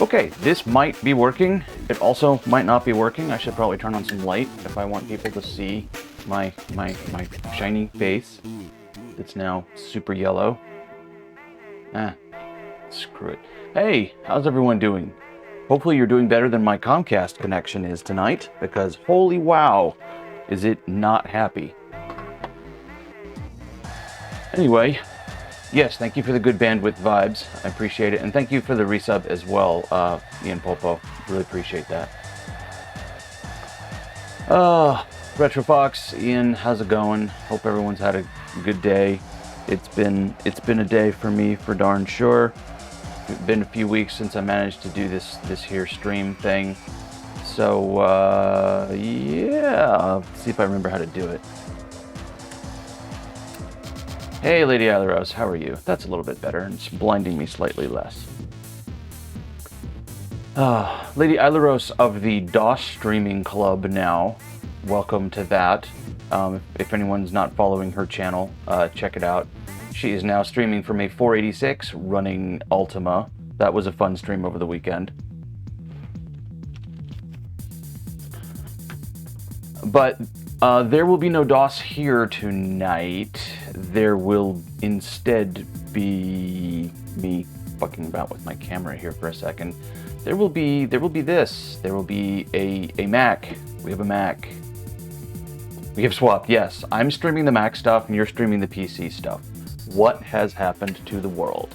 Okay, this might be working. It also might not be working. I should probably turn on some light if I want people to see my shiny face. It's now super yellow. Screw it. Hey, how's everyone doing? Hopefully you're doing better than my Comcast connection is tonight, because holy wow, is it not happy. Anyway, yes, thank you for the good bandwidth vibes. I appreciate it. And thank you for the resub as well, Ian Popo. Really appreciate that. Retrofox, Ian, how's it going? Hope everyone's had a good day. It's been a day for me for darn sure. It's been a few weeks since I managed to do this here stream thing. So yeah, I'll see if I remember how to do it. Hey, Lady Aileros, how are you? That's a little bit better, and it's blinding me slightly less. Lady Aileros of the DOS Streaming Club now. Welcome to that. If anyone's not following her channel, check it out. She is now streaming from a 486 running Ultima. That was a fun stream over the weekend. But there will be no DOS here tonight. There will instead be me fucking about with my camera here for a second. There will be this. There will be a Mac. We have a Mac. We have swapped. Yes, I'm streaming the Mac stuff and you're streaming the PC stuff. What has happened to the world?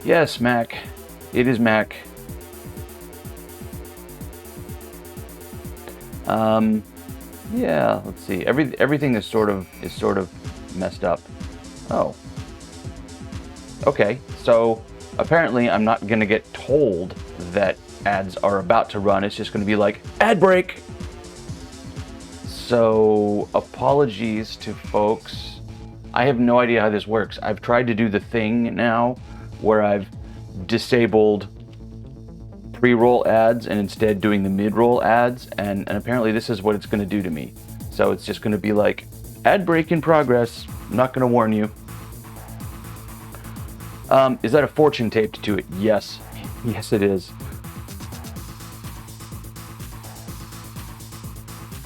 Yes, Mac. It is Mac. Yeah, let's see. Everything is sort of messed up. Oh. Okay, so apparently I'm not gonna get told that ads are about to run. It's just gonna be like, ad break! So, apologies to folks. I have no idea how this works. I've tried to do the thing now where I've disabled pre-roll ads and instead doing the mid-roll ads, and apparently this is what it's going to do to me. So it's just going to be like, ad break in progress. I'm not going to warn you. Is that a fortune taped to it? Yes. Yes, it is.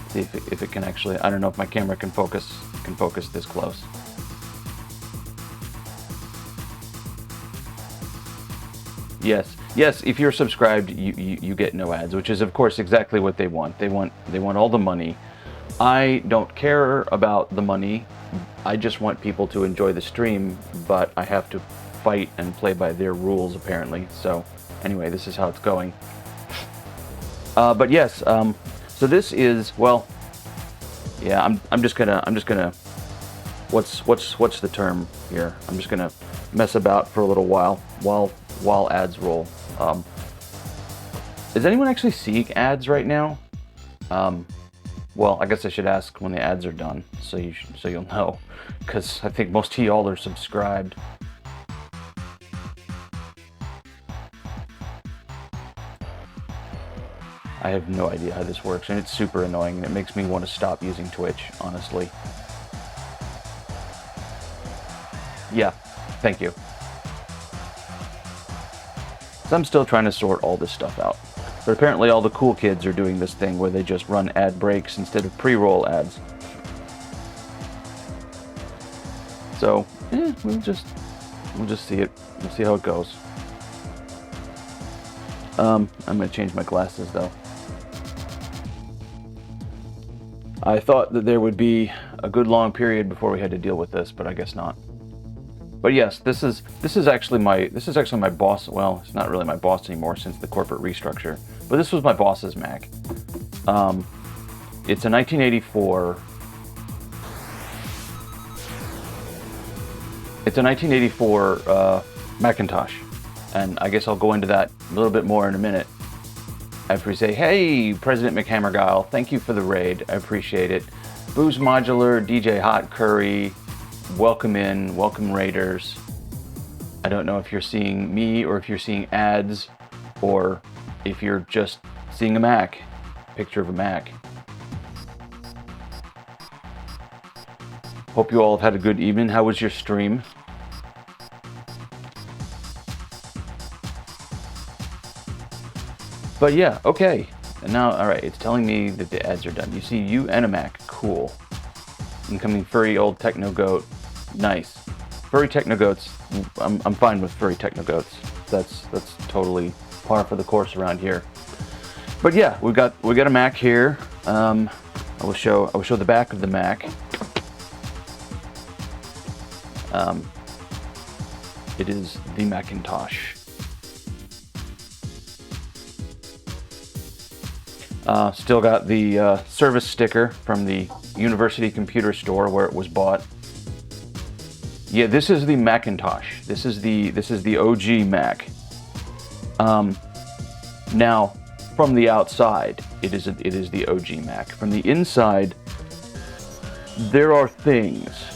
See if it can actually, I don't know if my camera can focus this close. Yes, if you're subscribed, you get no ads, which is of course exactly what they want. They want all the money. I don't care about the money. I just want people to enjoy the stream, but I have to fight and play by their rules apparently. So anyway, this is how it's going. But yes, so this is, well, yeah, I'm just gonna what's the term here? I'm just gonna mess about for a little while ads roll. Is anyone actually seeing ads right now? Well, I guess I should ask when the ads are done, so you'll know, because I think most of y'all are subscribed. I have no idea how this works, and it's super annoying, and it makes me want to stop using Twitch, honestly. Yeah, thank you. So I'm still trying to sort all this stuff out. But apparently all the cool kids are doing this thing where they just run ad breaks instead of pre-roll ads. So, we'll just see it. We'll see how it goes. I'm gonna change my glasses though. I thought that there would be a good long period before we had to deal with this, but I guess not. But yes, this is actually my boss. Well, it's not really my boss anymore since the corporate restructure. But this was my boss's Mac. It's a 1984. It's a 1984 Macintosh, and I guess I'll go into that a little bit more in a minute. After we say, hey, President McHammerguile, thank you for the raid. I appreciate it. Booze Modular, DJ Hot Curry. Welcome in, welcome raiders. I don't know if you're seeing me or if you're seeing ads or if you're just seeing a Mac, picture of a Mac. Hope you all have had a good evening. How was your stream? But yeah, okay. And now, all right, it's telling me that the ads are done. You see you and a Mac, cool. Incoming furry old techno goat, nice. Furry techno goats, I'm fine with furry techno goats. That's totally par for the course around here. But yeah, we got a Mac here. I will show the back of the Mac. It is the Macintosh. Still got the service sticker from the University Computer Store where it was bought. Yeah, this is the Macintosh. This is the OG Mac. Now, from the outside, it is the OG Mac. From the inside, there are things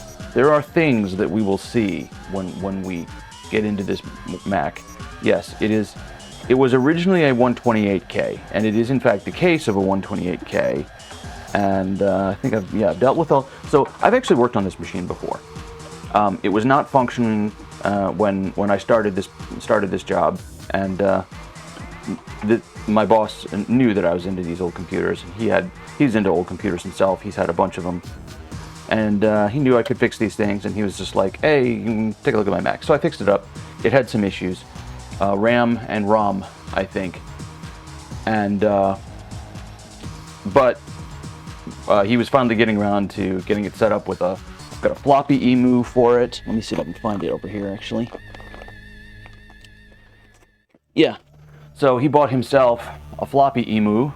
that we will see when we get into this Mac. Yes, it was originally a 128k, and it is in fact the case of a 128k. And I think I've dealt with all. So I've actually worked on this machine before. It was not functioning when I started this job, and my boss knew that I was into these old computers. He's into old computers himself. He's had a bunch of them, and he knew I could fix these things. And he was just like, "Hey, you can take a look at my Mac." So I fixed it up. It had some issues, RAM and ROM, I think, and but he was finally getting around to getting it set up with got a floppy emu for it. Let me see if I can find it over here, actually. Yeah. So he bought himself a floppy emu.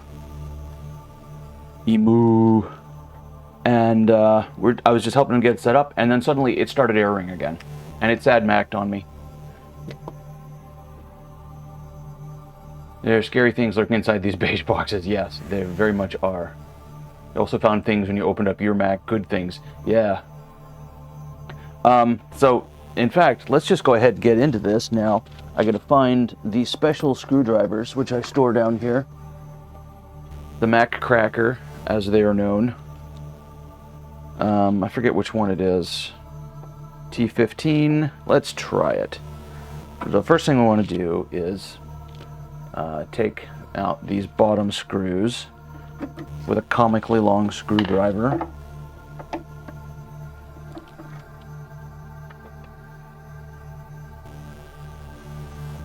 And I was just helping him get it set up, and then suddenly it started erroring again. And it sad Mac'd on me. There are scary things lurking inside these beige boxes. Yes, they very much are. I also found things when you opened up your Mac, good things. Yeah. So, in fact, let's just go ahead and get into this now. I gotta find the special screwdrivers, which I store down here. The Mac Cracker, as they are known. I forget which one it is. T15. Let's try it. The first thing we want to do is take out these bottom screws with a comically long screwdriver.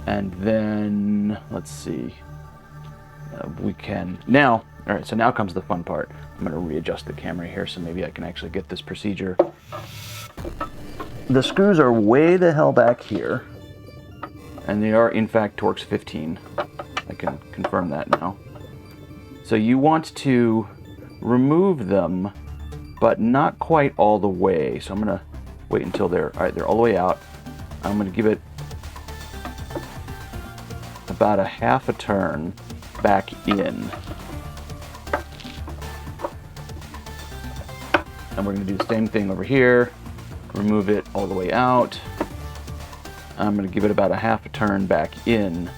And then, let's see, we can, now, all right, so now comes the fun part. I'm going to readjust the camera here so maybe I can actually get this procedure. The screws are way the hell back here, and they are, in fact, Torx 15. I can confirm that now. So you want to remove them, but not quite all the way. So I'm going to wait until they're all the way out. I'm going to give it about a half a turn back in. And we're going to do the same thing over here. Remove it all the way out. I'm going to give it about a half a turn back in,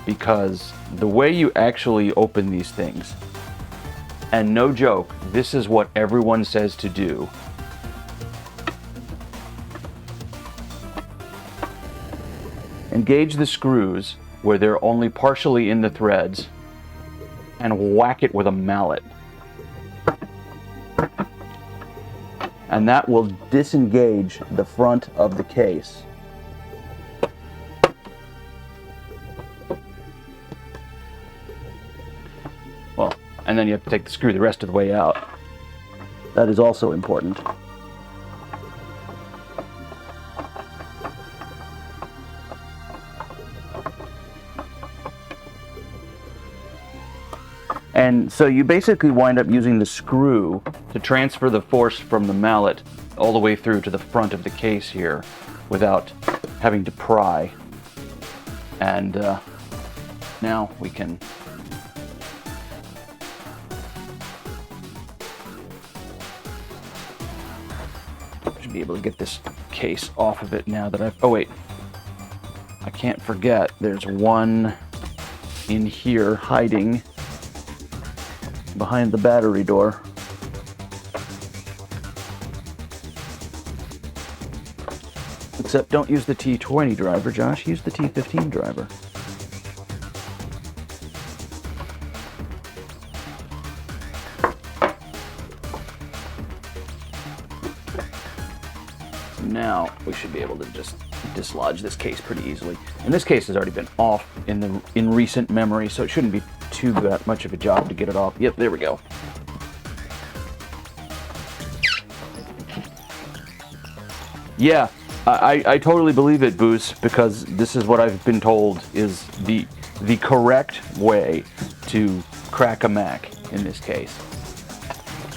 because the way you actually open these things, and no joke, this is what everyone says to do. Engage the screws where they're only partially in the threads and whack it with a mallet. And that will disengage the front of the case. Well, and then you have to take the screw the rest of the way out. That is also important. And so you basically wind up using the screw to transfer the force from the mallet all the way through to the front of the case here without having to pry. And now we can should be able to get this case off of it now that I've, oh wait, I can't forget there's one in here hiding behind the battery door. Except don't use the T20 driver, Josh. Use the T15 driver. Now we should be able to just dislodge this case pretty easily. And this case has already been off in recent memory, so it shouldn't be too much of a job to get it off. Yep, there we go. Yeah, I totally believe it, Boos, because this is what I've been told is the correct way to crack a Mac in this case.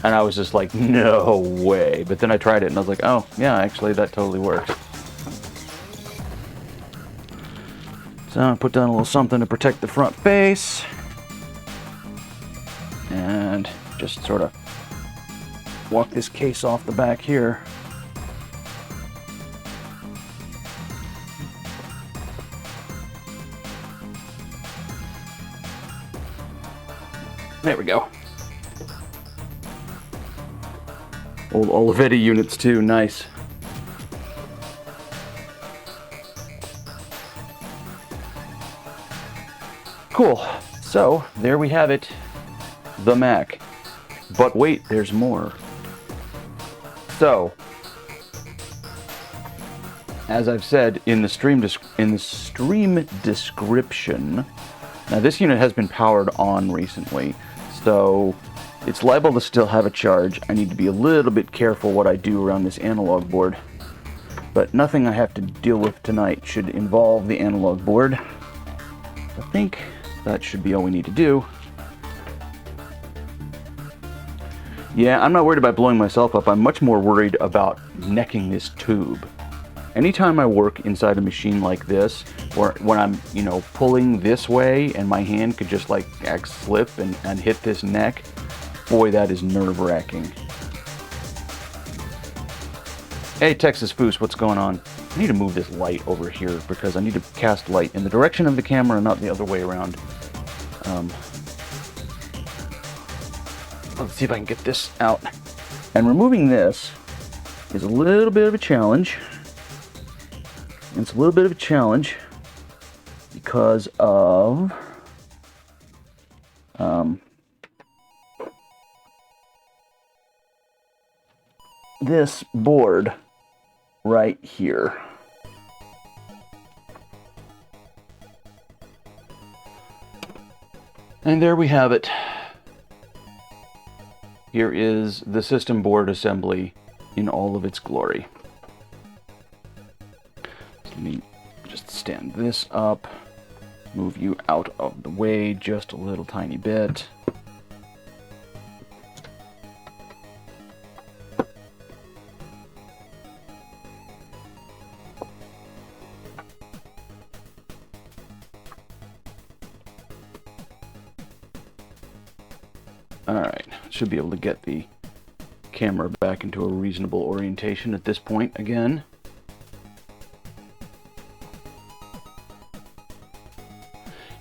And I was just like, no way. But then I tried it and I was like, oh, yeah, actually that totally works. So I put down a little something to protect the front face. And just sort of walk this case off the back here. There we go. Old Olivetti units too, nice. Cool, so there we have it, the Mac. But wait, there's more. So, as I've said in the stream description, now this unit has been powered on recently, so it's liable to still have a charge. I need to be a little bit careful what I do around this analog board. But nothing I have to deal with tonight should involve the analog board. I think that should be all we need to do. Yeah, I'm not worried about blowing myself up. I'm much more worried about necking this tube. Anytime I work inside a machine like this, or when I'm, you know, pulling this way and my hand could just like slip and hit this neck, boy, that is nerve-wracking. Hey, Texas Foos, what's going on? I need to move this light over here because I need to cast light in the direction of the camera, not the other way around. Let's see if I can get this out. And removing this is a little bit of a challenge. It's a little bit of a challenge because of this board right here. And there we have it. Here is the system board assembly in all of its glory. Let me just stand this up, move you out of the way just a little tiny bit. Alright, should be able to get the camera back into a reasonable orientation at this point again.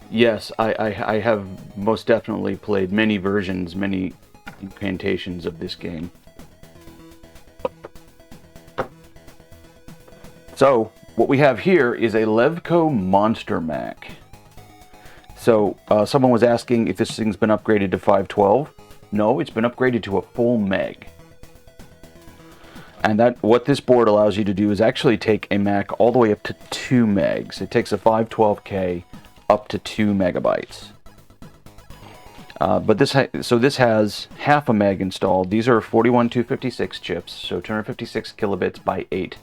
Yes, I have most definitely played many versions, many incantations of this game. So, what we have here is a Levco Monster Mac. So, someone was asking if this thing's been upgraded to 512. No, it's been upgraded to a full meg. And what this board allows you to do is actually take a Mac all the way up to 2 megs. It takes a 512K up to 2 megabytes. But this has half a meg installed. These are 41256 chips, so 256 kilobits by 8.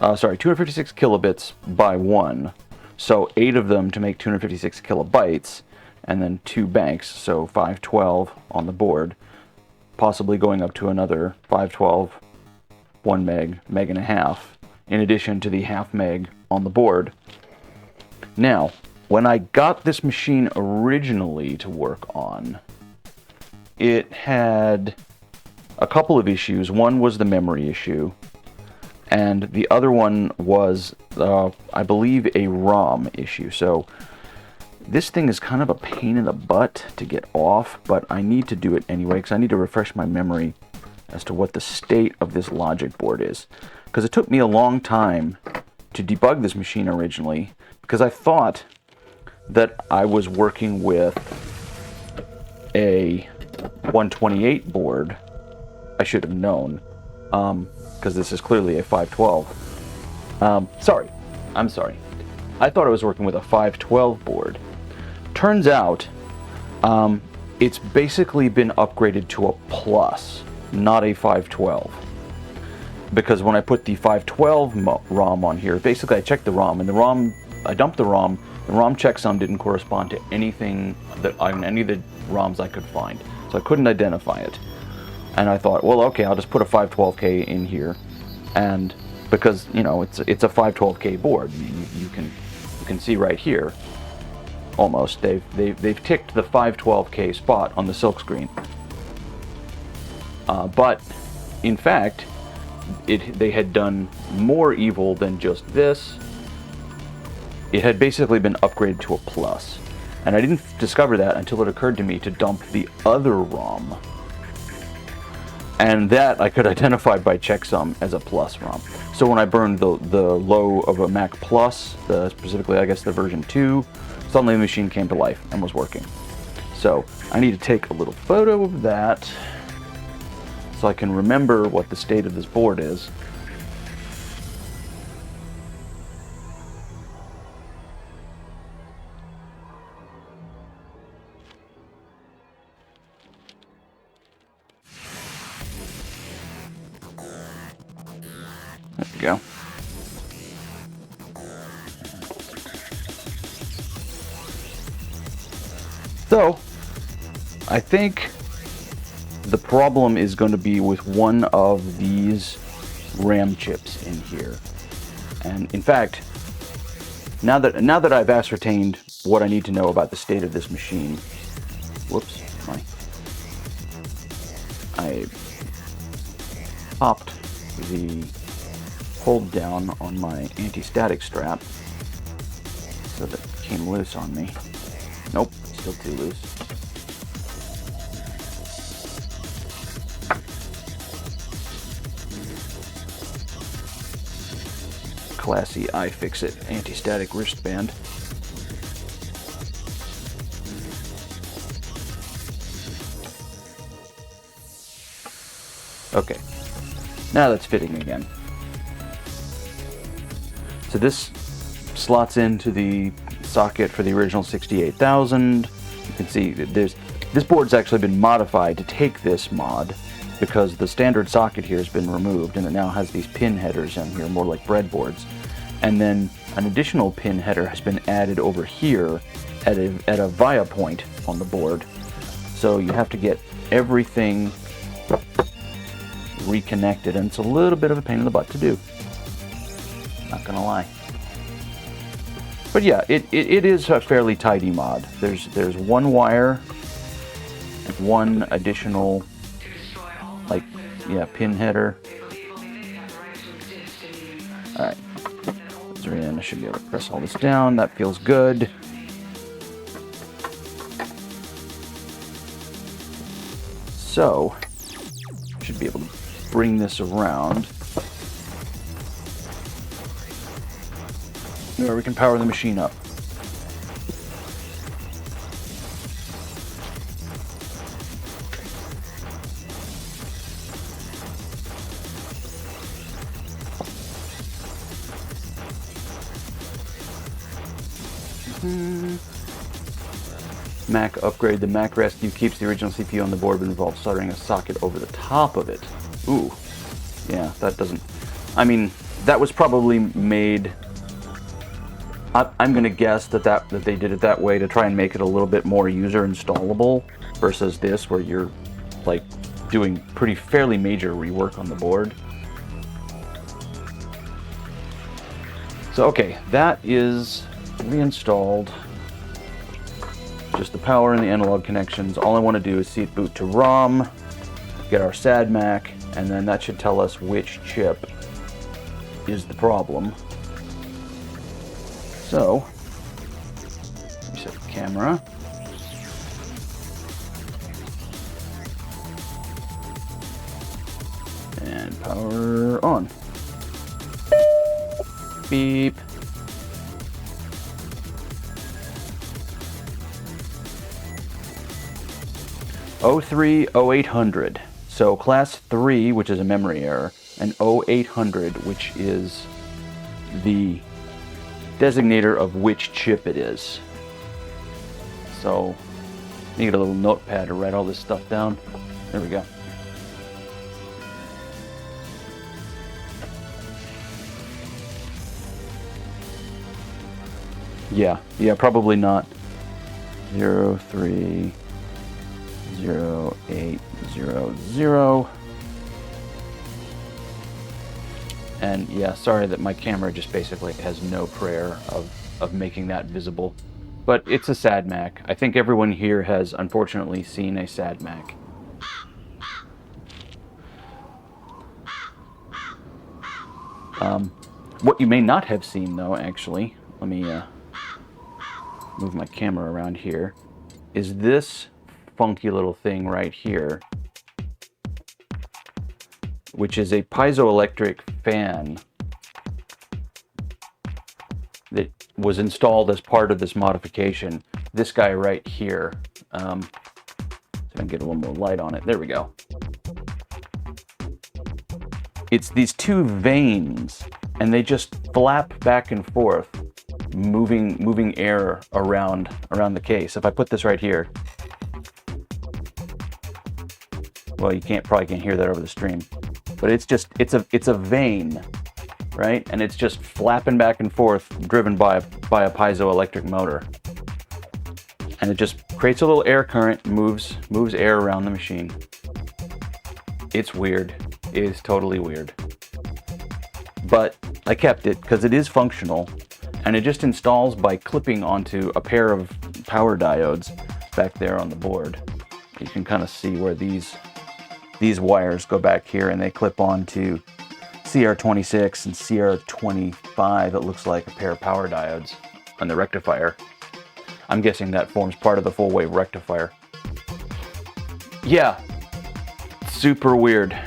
256 kilobits by 1. So 8 of them to make 256 kilobytes, and then 2 banks, so 512 on the board, possibly going up to another 512, 1 meg, meg and a half, in addition to the half meg on the board. Now, when I got this machine originally to work on, it had a couple of issues. One was the memory issue, and the other one was, I believe, a ROM issue. So this thing is kind of a pain in the butt to get off, but I need to do it anyway because I need to refresh my memory as to what the state of this logic board is. Because it took me a long time to debug this machine originally, because I thought that I was working with a 128 board. I should have known. because this is clearly a 512. Sorry, I'm sorry. I thought I was working with a 512 board. Turns out, it's basically been upgraded to a plus, not a 512. Because when I put the 512 ROM on here, basically I checked the ROM, and I dumped the ROM checksum didn't correspond to anything any of the ROMs I could find. So I couldn't identify it. And I thought, well, okay, I'll just put a 512K in here. And because, you know, it's a 512K board, you can see right here, almost, they've ticked the 512K spot on the silkscreen. But in fact, they had done more evil than just this. It had basically been upgraded to a plus. And I didn't discover that until it occurred to me to dump the other ROM. And that I could identify by checksum as a plus ROM. So when I burned the low of a Mac Plus, specifically I guess the version 2, suddenly the machine came to life and was working. So I need to take a little photo of that so I can remember what the state of this board is. There we go. So, I think the problem is going to be with one of these RAM chips in here. And in fact, now that I've ascertained what I need to know about the state of this machine, whoops, I popped the hold down on my anti-static strap so that it came loose on me. Nope, still too loose. Classy iFixit anti-static wristband. Okay, now that's fitting again. So this slots into the socket for the original 68000. You can see that this board's actually been modified to take this mod because the standard socket here has been removed and it now has these pin headers in here, more like breadboards. And then an additional pin header has been added over here at a via point on the board. So you have to get everything reconnected, and it's a little bit of a pain in the butt to do. Not gonna lie. But yeah, it is a fairly tidy mod. There's one wire and one additional, like, yeah, pin header. Alright. I should be able to press all this down. That feels good. So, should be able to bring this around where we can power the machine up. Mac upgrade. The Mac Rescue keeps the original CPU on the board but involves soldering a socket over the top of it. Ooh. Yeah, that doesn't... I mean, that was probably made... I'm going to guess that they did it that way to try and make it a little bit more user installable versus this where you're, like, doing fairly major rework on the board. So, okay, that is reinstalled. Just the power and the analog connections. All I want to do is see it boot to ROM, get our SAD Mac, and then that should tell us which chip is the problem. So, reset the camera. And power on. Beep. Oh 03 0800. So class 3, which is a memory error, and 0800, which is the designator of which chip it is. So, need a little notepad to write all this stuff down. There we go. Yeah, probably not. 030800. And yeah, sorry that my camera just basically has no prayer of making that visible. But it's a sad Mac. I think everyone here has unfortunately seen a sad Mac. What you may not have seen though, actually, let me move my camera around here, is this funky little thing right here, which is a piezoelectric fan that was installed as part of this modification. This guy right here. So I can get a little more light on it. There we go. It's these two vanes, and they just flap back and forth, moving air around the case. If I put this right here, well, you probably can't hear that over the stream, but it's a vane, right? And it's just flapping back and forth, driven by a piezoelectric motor, and it just creates a little air current, moves air around the machine. It's weird. It is totally weird. But I kept it because it is functional, and it just installs by clipping onto a pair of power diodes back there on the board. You can kind of see where these wires go back here, and they clip onto CR26 and CR25. It looks like a pair of power diodes on the rectifier. I'm guessing that forms part of the full wave rectifier. Yeah, super weird.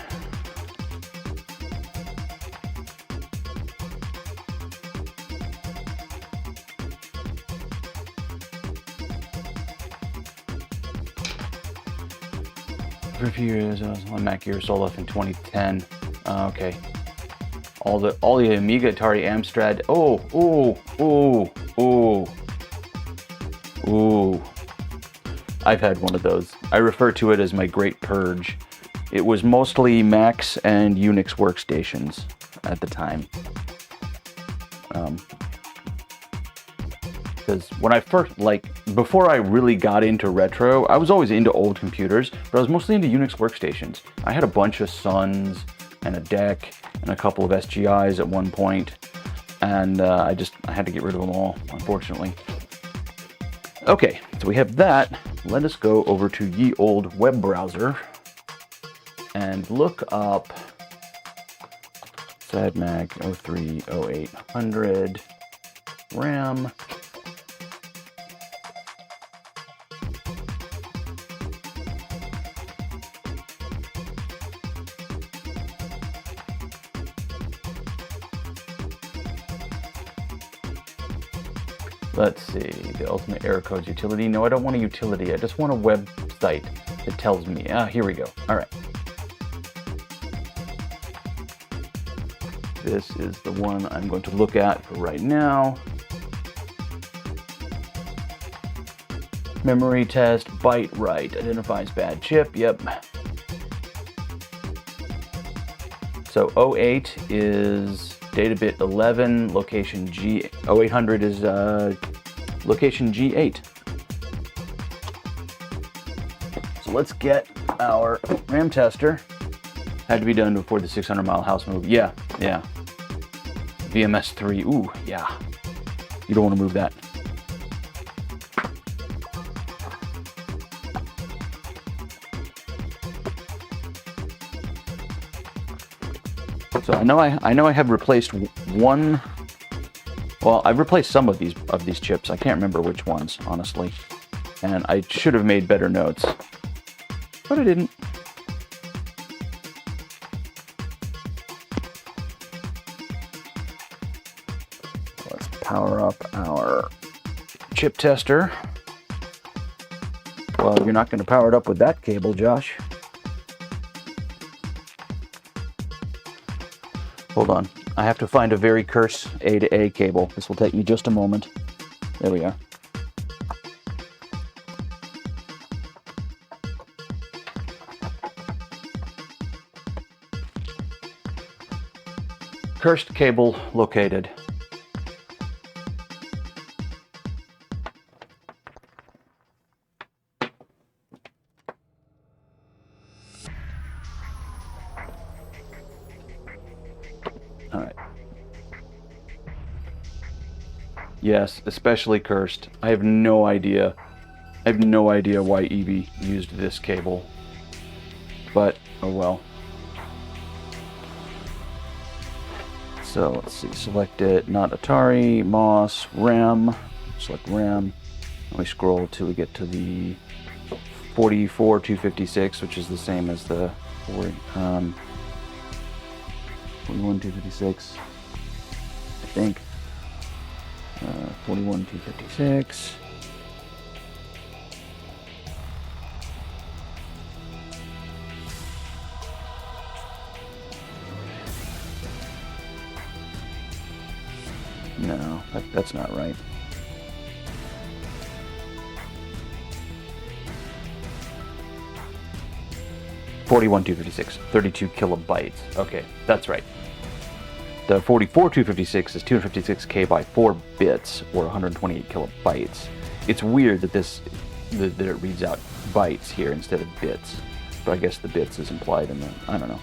For a few years, my Mac gear sold off in 2010. Okay. All the Amiga, Atari, Amstrad. Ooh. I've had one of those. I refer to it as my Great Purge. It was mostly Macs and Unix workstations at the time. Because when I first, before I really got into retro, I was always into old computers, but I was mostly into Unix workstations. I had a bunch of Suns and a DEC and a couple of SGIs at one point, and I had to get rid of them all, unfortunately. Okay, so we have that. Let us go over to ye old web browser and look up SADMAC 030800 RAM. Let's see, the Ultimate Error Codes utility. No, I don't want a utility. I just want a website that tells me. Here we go. All right. This is the one I'm going to look at for right now. Memory test, byte write, identifies bad chip. Yep. So 08 is data bit 11, location G. 0800 is location G8. So let's get our RAM tester. Had to be done before the 600-mile house move. Yeah. VMS3. Ooh, yeah. You don't want to move that. So I know I have replaced one. Well, I've replaced some of these chips. I can't remember which ones, honestly. And I should have made better notes, but I didn't. Let's power up our chip tester. Well, you're not going to power it up with that cable, Josh. Hold on. I have to find a very cursed A to A cable. This will take me just a moment. There we are. Cursed cable located. All right. Yes, especially cursed. I have no idea. I have no idea why Evie used this cable. But, oh well. So let's see, select it, not Atari, MOS, RAM, select RAM. And we scroll till we get to the 44256, which is the same as the 41256, I think. 41256. No, that's not right. $41,256, 32 kilobytes. Okay, that's right. The 44256 is 256K by 4 bits, or 128 kilobytes. It's weird that that it reads out bytes here instead of bits, but I guess the bits is implied in the, I don't know.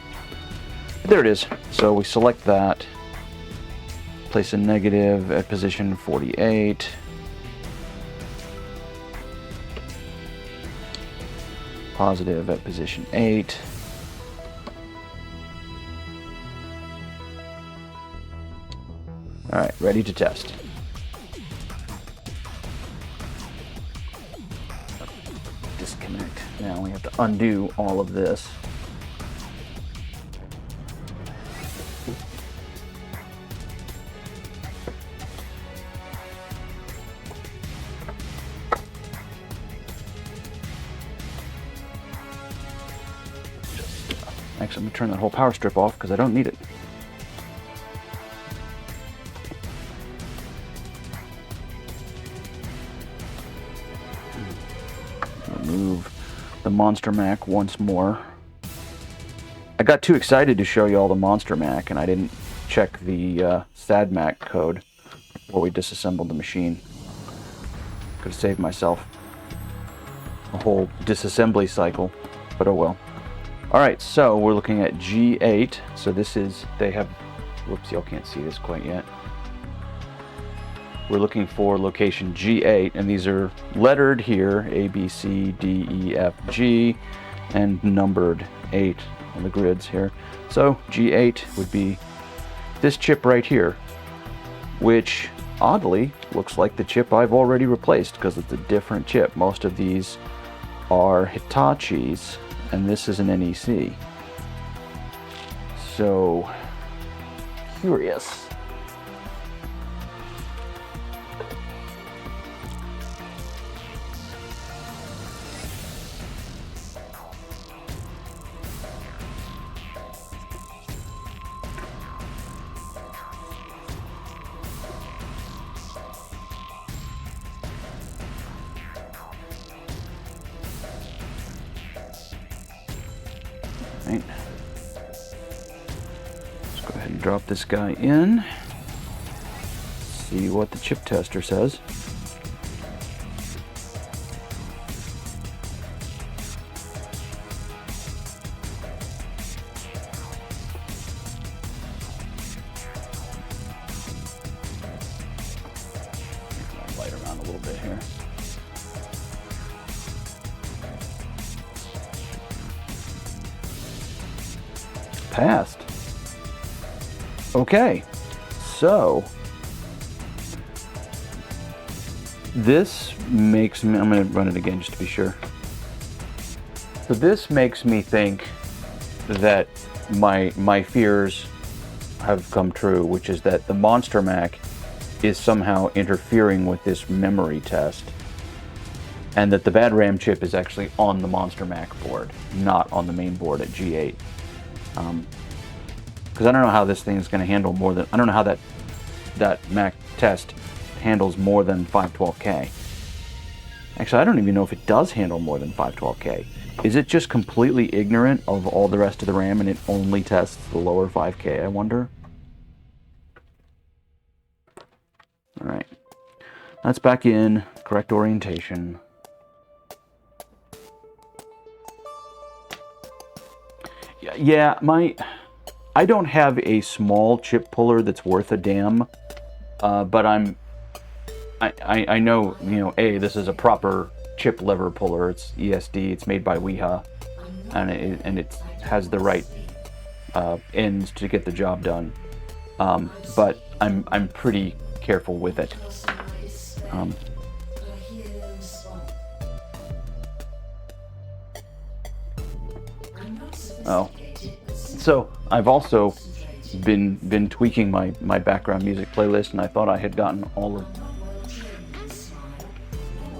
But there it is. So we select that, place a negative at position 48. Positive at position 8. All right, ready to test. Disconnect. Now we have to undo all of this. Actually, I'm going to turn that whole power strip off because I don't need it. Remove the Monster Mac once more. I got too excited to show you all the Monster Mac, and I didn't check the SAD Mac code before we disassembled the machine. Could have saved myself a whole disassembly cycle, but oh well. Alright, so we're looking at G8. So this is, they have, whoops, y'all can't see this quite yet. We're looking for location G8, and these are lettered here, A, B, C, D, E, F, G, and numbered 8 on the grids here. So G8 would be this chip right here, which oddly looks like the chip I've already replaced because it's a different chip. Most of these are Hitachi's, and this is an NEC. So, curious. Right. Let's go ahead and drop this guy in. See what the chip tester says. I'll light around a little bit here. Passed. Okay, so this makes me, I'm going to run it again just to be sure. So this makes me think that my fears have come true, which is that the Monster Mac is somehow interfering with this memory test, and that the bad RAM chip is actually on the Monster Mac board, not on the main board at G8. because I don't know how this thing is going to handle more than, I don't know how that Mac test handles more than 512K. Actually, I don't even know if it does handle more than 512K. Is it just completely ignorant of all the rest of the RAM and it only tests the lower 5K, I wonder? All right, that's back in, correct orientation. Yeah, I don't have a small chip puller that's worth a damn, but I know, you know, this is a proper chip lever puller. It's ESD. It's made by Weha, and it has the right ends to get the job done. But I'm pretty careful with it. So I've also been tweaking my background music playlist, and I thought I had gotten all of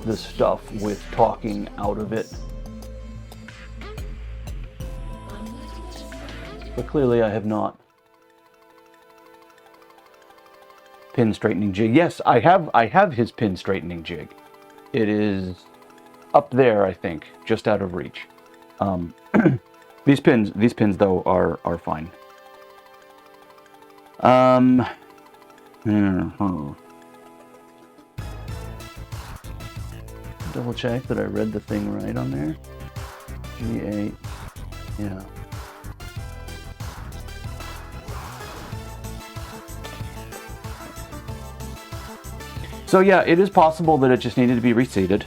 the stuff with talking out of it, but clearly I have not. Pin straightening jig. Yes, I have his pin straightening jig. It is up there, I think, just out of reach. These pins though are fine. Double check that I read the thing right on there. G8, yeah. So yeah, it is possible that it just needed to be reseated.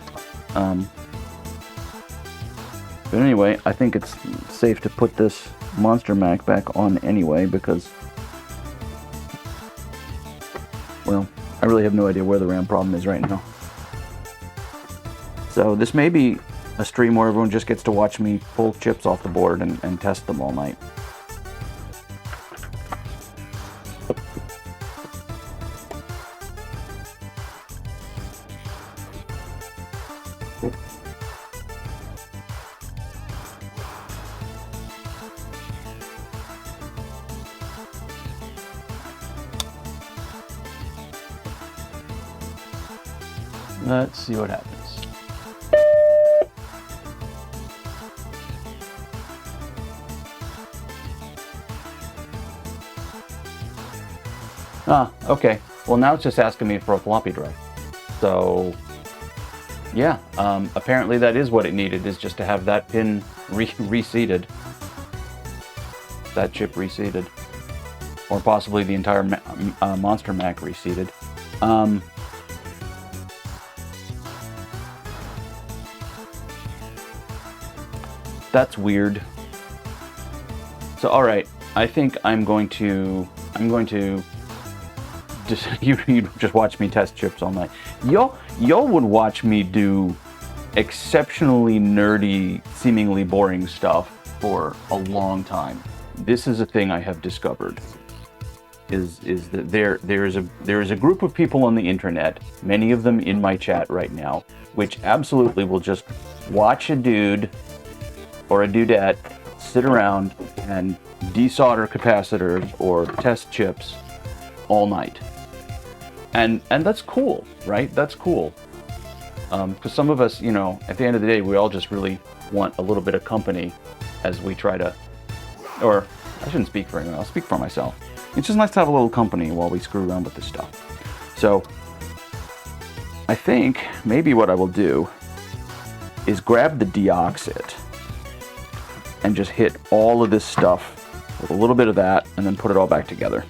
But anyway, I think it's safe to put this Monster Mac back on anyway because, well, I really have no idea where the RAM problem is right now. So this may be a stream where everyone just gets to watch me pull chips off the board and test them all night. Let's see what happens. Ah, okay. Well, now it's just asking me for a floppy drive. So, yeah, apparently that is what it needed, is just to have that pin reseated. That chip reseated. Or possibly the entire Monster Mac reseated. That's weird. So, all right, I think I'm going to just you just watch me test chips all night. Y'all would watch me do exceptionally nerdy, seemingly boring stuff for a long time. This is a thing I have discovered. Is that there is a group of people on the internet, many of them in my chat right now, which absolutely will just watch a dude or a dudette sit around and desolder capacitors or test chips all night. And that's cool, right? That's cool. Because some of us, you know, at the end of the day, we all just really want a little bit of company as we try to, or I shouldn't speak for anyone, I'll speak for myself. It's just nice to have a little company while we screw around with this stuff. So I think maybe what I will do is grab the deoxit and just hit all of this stuff with a little bit of that and then put it all back together.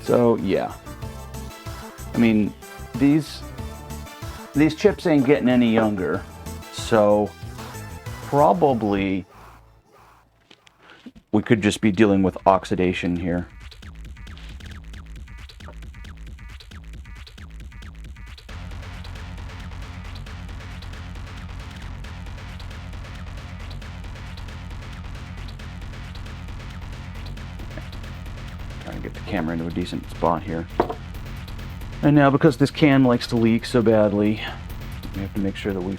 So yeah, I mean, these chips ain't getting any younger, so probably, we could just be dealing with oxidation here. Trying to get the camera into a decent spot here. And now, because this can likes to leak so badly, we have to make sure that we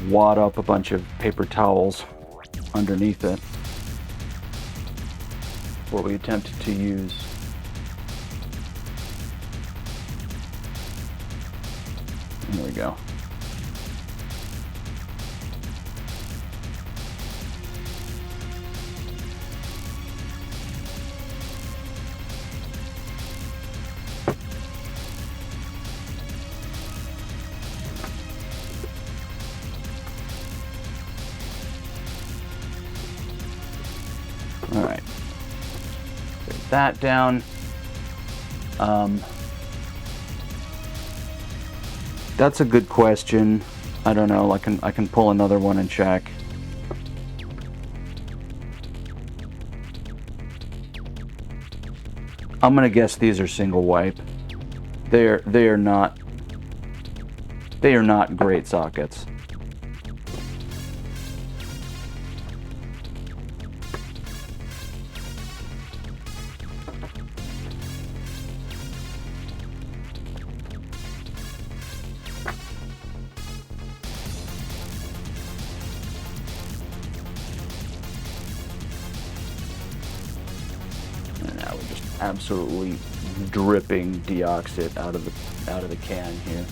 wad up a bunch of paper towels underneath it before we attempt to use there we go. All right, put that down. That's a good question. I don't know. I can pull another one and check. I'm gonna guess these are single wipe. They are not great sockets. Absolutely dripping deoxit out of the can here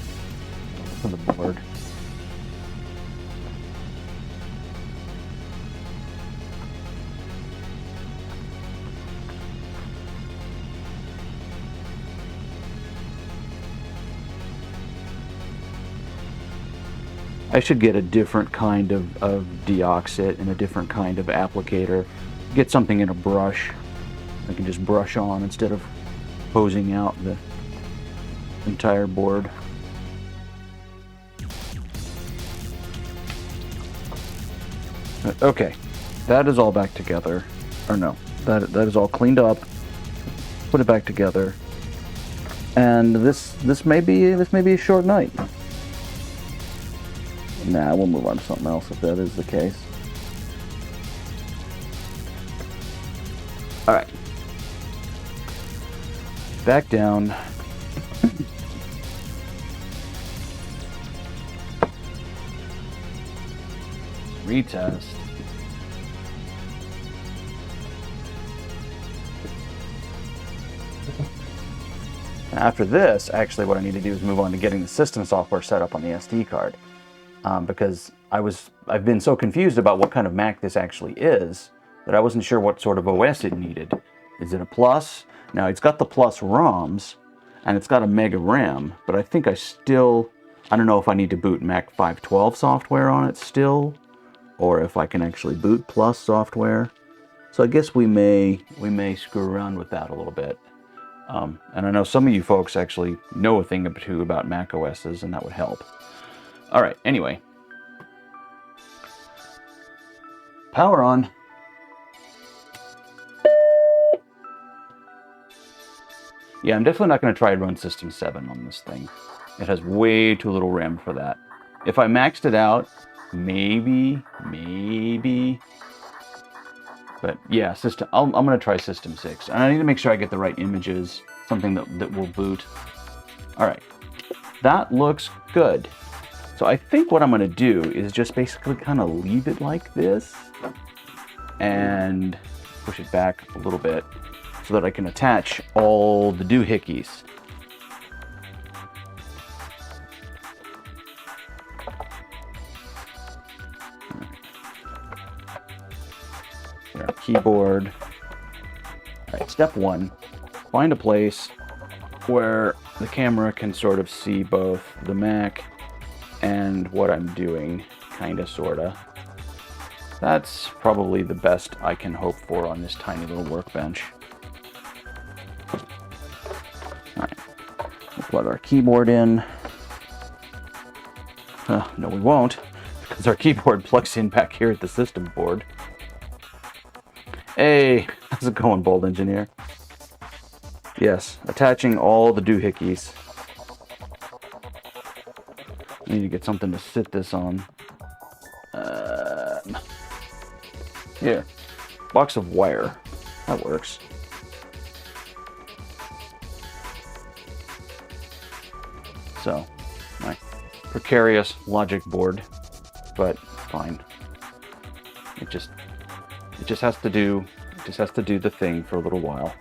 for the board. I should get a different kind of deoxit and a different kind of applicator. Get something in a brush. I can just brush on instead of hosing out the entire board. Okay, that is all back together. Or no, that is all cleaned up. Put it back together. And this may be a short night. Nah, we'll move on to something else if that is the case. All right. Back down. Retest. After this, actually what I need to do is move on to getting the system software set up on the SD card. Because I've been so confused about what kind of Mac this actually is that I wasn't sure what sort of OS it needed. Is it a Plus? Now, it's got the Plus ROMs, and it's got a Mega RAM, but I think I don't know if I need to boot Mac 512 software on it still, or if I can actually boot Plus software. So I guess we may screw around with that a little bit. And I know some of you folks actually know a thing or two about Mac OSs, and that would help. All right, anyway. Power on. Yeah, I'm definitely not going to try and run System 7 on this thing. It has way too little RAM for that. If I maxed it out, maybe. But yeah, I'm going to try System 6. And I need to make sure I get the right images, something that will boot. All right, that looks good. So I think what I'm going to do is just basically kind of leave it like this and push it back a little bit so that I can attach all the doohickeys. Our keyboard. All right, step one, find a place where the camera can sort of see both the Mac and what I'm doing, kinda, sorta. That's probably the best I can hope for on this tiny little workbench. Alright, we'll plug our keyboard in. No, we won't. because our keyboard plugs in back here at the system board. Hey, how's it going, Bold Engineer? Yes, attaching all the doohickeys. I need to get something to sit this on. Here, box of wire. That works. So, my precarious logic board, but fine. It just has to do the thing for a little while.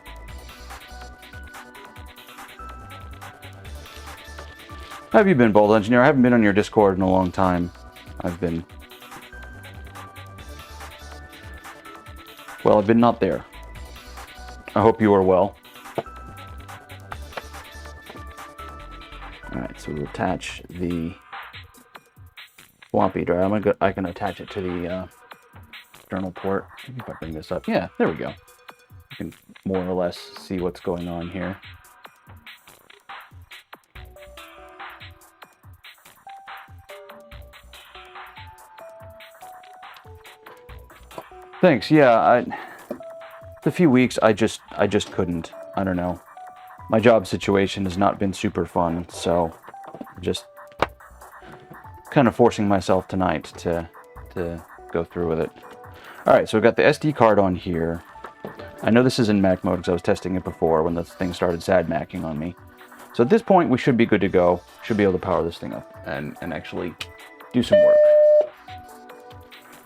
How have you been, Bold Engineer? I haven't been on your Discord in a long time. I've been not there. I hope you are well. Alright, so we'll attach the floppy drive. I can attach it to the external port. Maybe if I bring this up. Yeah, there we go. You can more or less see what's going on here. Thanks. Yeah, a few weeks I just couldn't. I don't know. My job situation has not been super fun, so just kind of forcing myself tonight to go through with it. All right, so we've got the SD card on here. I know this is in Mac mode because I was testing it before when the thing started sad macking on me. So at this point, we should be good to go. Should be able to power this thing up and actually do some work.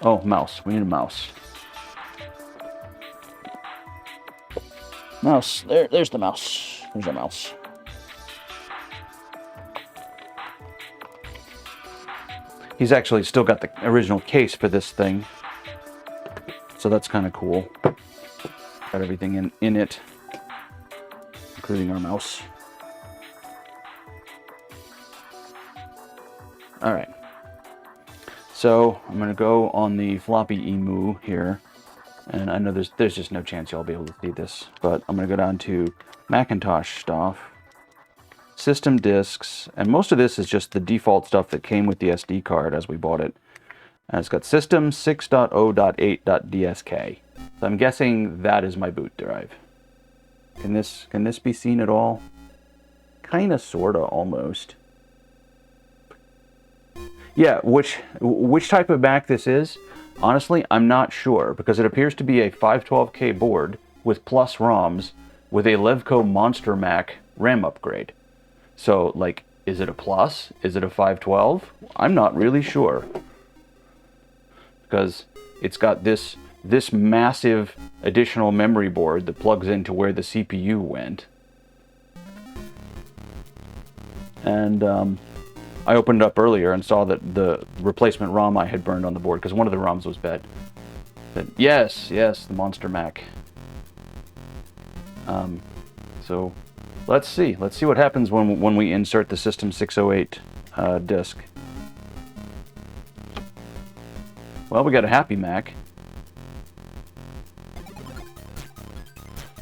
Oh, mouse. We need a mouse. Mouse. There's the mouse. There's our mouse. He's actually still got the original case for this thing. So that's kind of cool. Got everything in it, including our mouse. All right. So I'm going to go on the floppy emu here. And I know there's just no chance y'all be able to see this, but I'm going to go down to Macintosh stuff, system disks, and most of this is just the default stuff that came with the SD card as we bought it. And it's got system 6.0.8.dsk. So I'm guessing that is my boot drive. Can this be seen at all? Kinda, sorta, almost. Yeah, which type of Mac this is? Honestly, I'm not sure, because it appears to be a 512k board with plus ROMs with a Levco Monster Mac RAM upgrade. So, like, is it a plus? Is it a 512? I'm not really sure. Because it's got this massive additional memory board that plugs into where the CPU went. And I opened it up earlier and saw that the replacement ROM I had burned on the board, because one of the ROMs was bad. That yes, the Monster Mac. So let's see what happens when we insert the System 608 disk. Well, we got a happy Mac.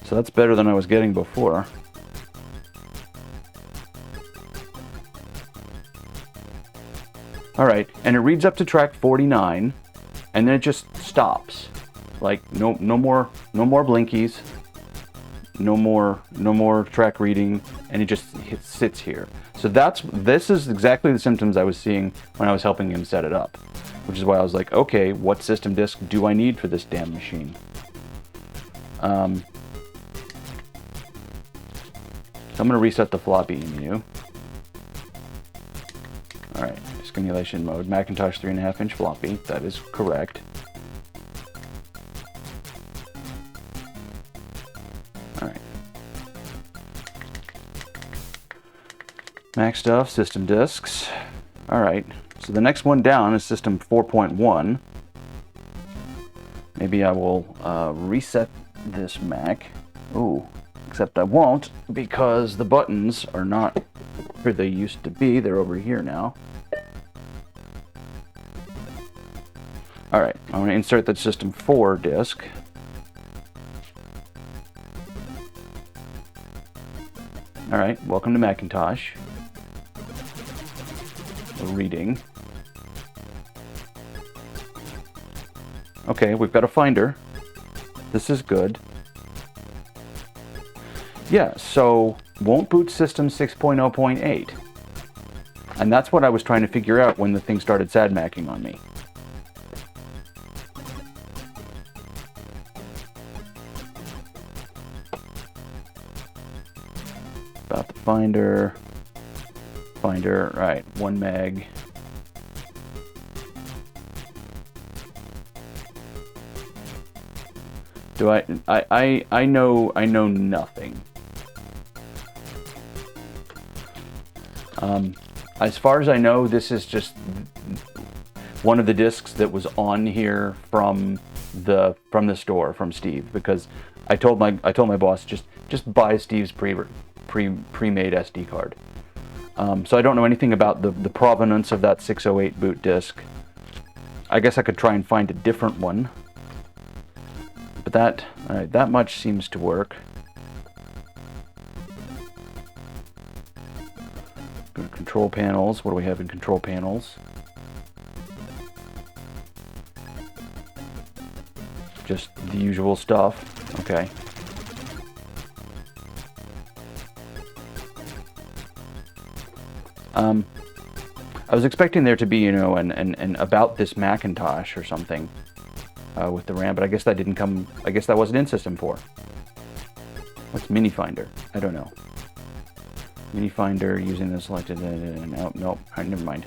So that's better than I was getting before. Alright, and it reads up to track 49, and then it just stops. Like, no more blinkies, no more track reading, and it just sits here. So this is exactly the symptoms I was seeing when I was helping him set it up. Which is why I was like, okay, what system disk do I need for this damn machine? So I'm going to reset the floppy EMU. Alright, simulation mode, Macintosh 3.5-inch floppy, that is correct. Alright. Mac stuff, system disks. Alright, so the next one down is system 4.1. Maybe I will reset this Mac. Ooh, except I won't, because the buttons are not where they used to be. They're over here now. Alright, I'm going to insert the System 4 disk. Alright, welcome to Macintosh. Reading. Okay, we've got a Finder. This is good. Yeah, so won't boot system 6.0.8. And that's what I was trying to figure out when the thing started sad-macking on me. About the Finder. Finder, right, 1 meg. Do I know nothing. As far as I know, this is just one of the discs that was on here from the store, from Steve, because I told my boss just buy Steve's pre-made SD card. So I don't know anything about the provenance of that 608 boot disc. I guess I could try and find a different one. But that much seems to work. Control panels. What do we have in control panels? Just the usual stuff. Okay. I was expecting there to be, you know, an about this Macintosh or something with the RAM, but I guess that didn't come. I guess that wasn't in System 4. What's Mini Finder? I don't know. Mini Finder using the selected. Nope. Never mind.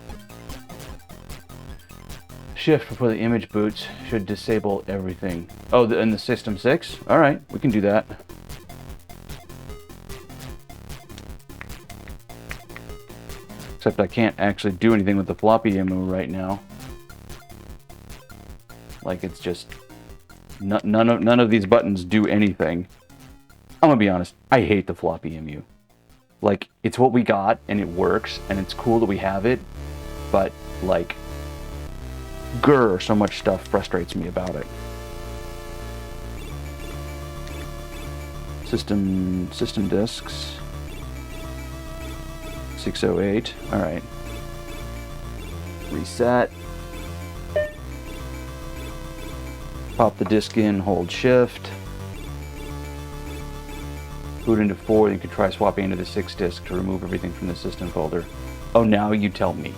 Shift before the image boots should disable everything. Oh, in the System 6? All right, we can do that. Except I can't actually do anything with the floppy EMU right now. Like, it's just none of these buttons do anything. I'm gonna be honest, I hate the floppy EMU. Like, it's what we got and it works and it's cool that we have it, but like, so much stuff frustrates me about it. System disks. 608. All right. Reset. Pop the disk in, hold shift. Boot into 4, you can try swapping into the 6 disk to remove everything from the system folder. Oh, now you tell me.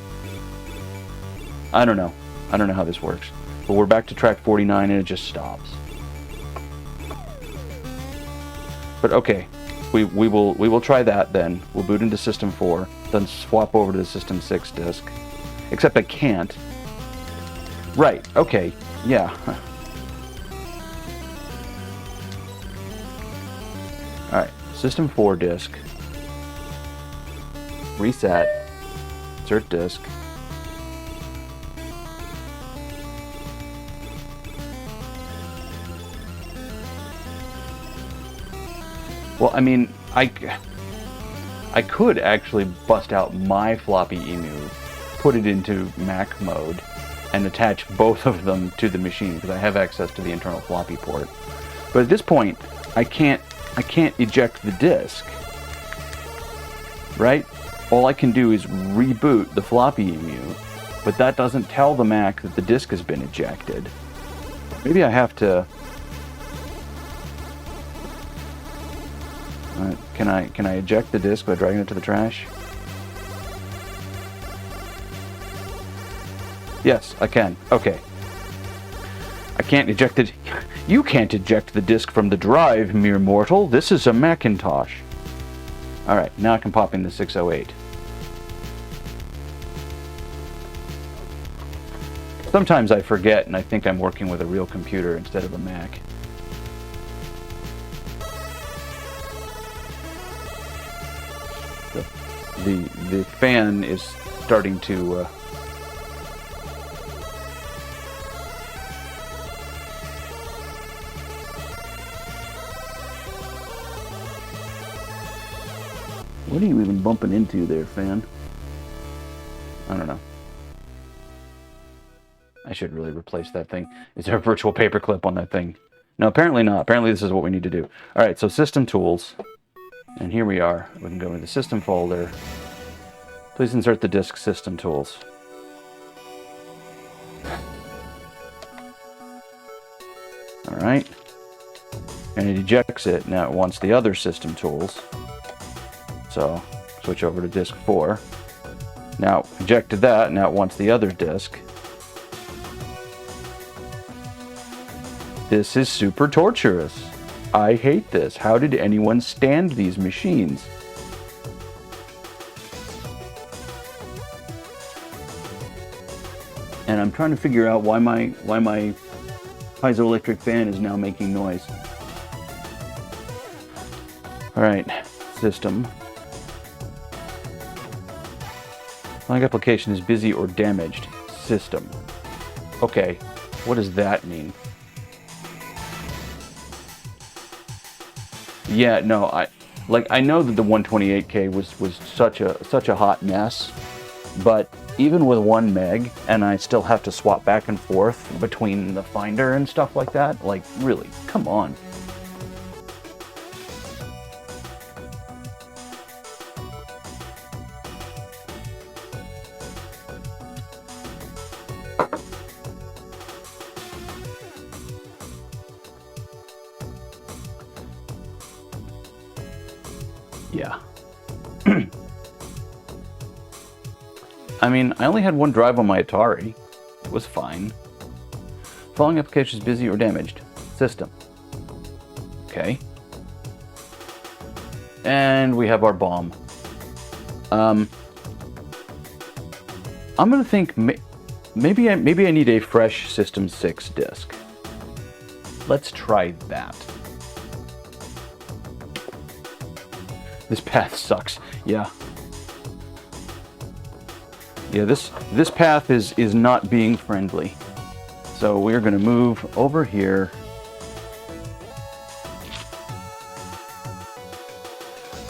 I don't know. I don't know how this works. But we're back to track 49 and it just stops. But okay. We will try that then. We'll boot into System 4, then swap over to the System 6 disk. Except I can't. Right, okay, yeah. Alright, System 4 disk. Reset. Insert disk. Well, I mean, I could actually bust out my floppy EMU, put it into Mac mode, and attach both of them to the machine because I have access to the internal floppy port. But at this point, I can't eject the disk. Right? All I can do is reboot the floppy EMU, but that doesn't tell the Mac that the disk has been ejected. Maybe I have to. Can I eject the disk by dragging it to the trash? Yes, I can. Okay. I can't eject it. You can't eject the disk from the drive, mere mortal. This is a Macintosh. Alright, now I can pop in the 608. Sometimes I forget and I think I'm working with a real computer instead of a Mac. The fan is starting to what are you even bumping into there, fan? I don't know. I should really replace that thing. Is there a virtual paperclip on that thing? No, apparently not. Apparently this is what we need to do. Alright, so System Tools. And here we are. We can go into the System folder. Please insert the disk System Tools. All right. And it ejects it. Now it wants the other system tools. So switch over to disk 4. Now ejected that. Now it wants the other disk. This is super torturous. I hate this. How did anyone stand these machines? And I'm trying to figure out why my piezoelectric fan is now making noise. All right, system. Following application is busy or damaged. System. Okay, what does that mean? Yeah, no, I know that the 128k was such a hot mess, but even with 1 meg, and I still have to swap back and forth between the Finder and stuff like that, like, really, come on. Yeah. I mean, I only had 1 drive on my Atari. It was fine. Following application is busy or damaged. System. Okay. And we have our bomb. I'm gonna think maybe I need a fresh System 6 disk. Let's try that. This path sucks. Yeah. Yeah, this path is not being friendly. So we're gonna move over here.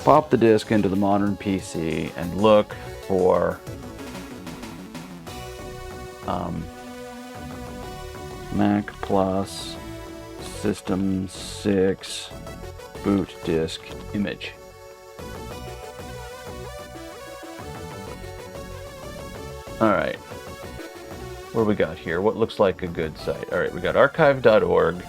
Pop the disk into the modern PC and look for Mac Plus System 6 boot disk image. All right, what do we got here? What looks like a good site? All right, we got archive.org,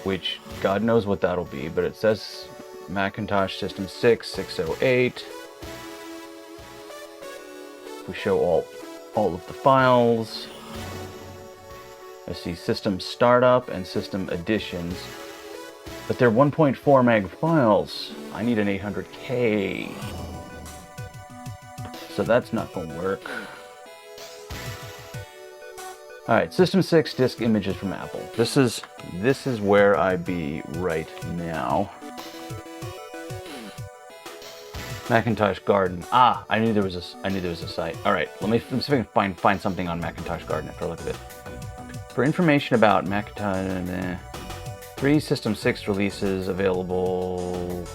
which God knows what that'll be, but it says Macintosh System 6, 608. We show all of the files. I see system startup and system additions, but they're 1.4 meg files. I need an 800K. So that's not going to work. All right, System 6 disk images from Apple. This is where I be right now. Macintosh Garden. Ah, I knew there was a site. All right, let me see if I can find something on Macintosh Garden after I look at it. For information about Macintosh, 3 System 6 releases available.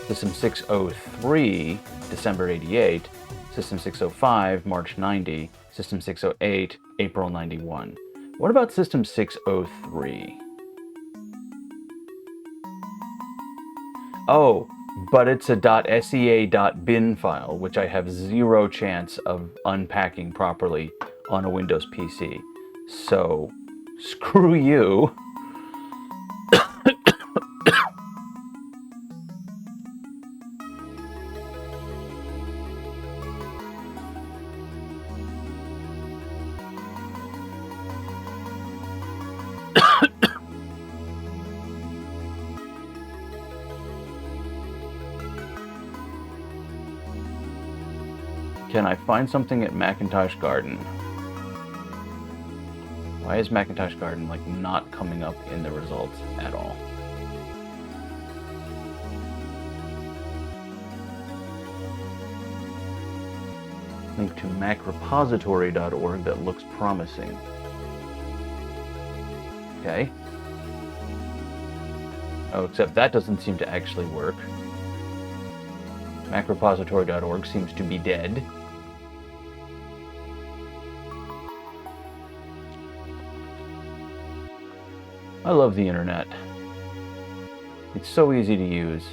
System 603, December 88. System 605, March 90. System 608, April 91. What about System 603? Oh, but it's a .sea.bin file, which I have 0 chance of unpacking properly on a Windows PC. So, screw you. Can I find something at Macintosh Garden? Why is Macintosh Garden like not coming up in the results at all? Link to macrepository.org that looks promising. Okay. Oh, except that doesn't seem to actually work. Macrepository.org seems to be dead. I love the internet. It's so easy to use.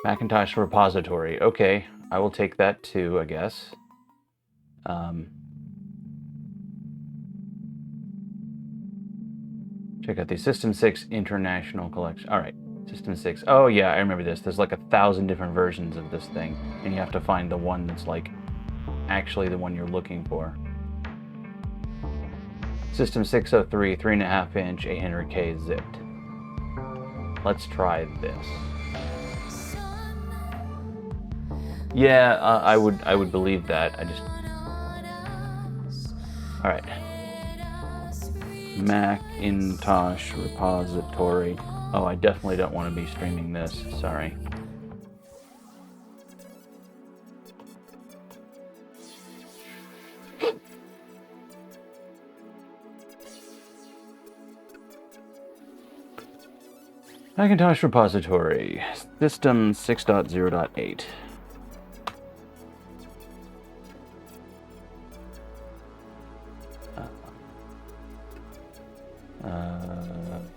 Macintosh repository. Okay, I will take that too, I guess. Check out the System 6 International Collection. All right, System 6. Oh yeah, I remember this. There's like 1,000 different versions of this thing, and you have to find the one that's like actually the one you're looking for. System 603, 3.5-inch, 800K zipped. Let's try this. Yeah, I would believe that. I just. All right. Macintosh repository. Oh, I definitely don't want to be streaming this. Sorry. Macintosh repository. System 6.0.8.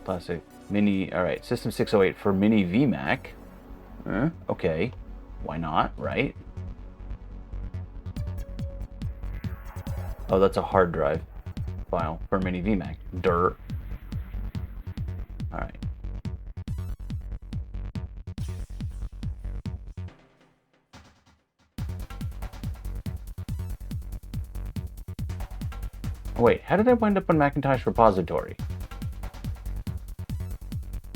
Classic mini. All right, System 608 for mini VMac. Okay, why not, right? Oh, that's a hard drive file for mini VMac. Dirt. All right. Wait, how did I wind up on Macintosh repository?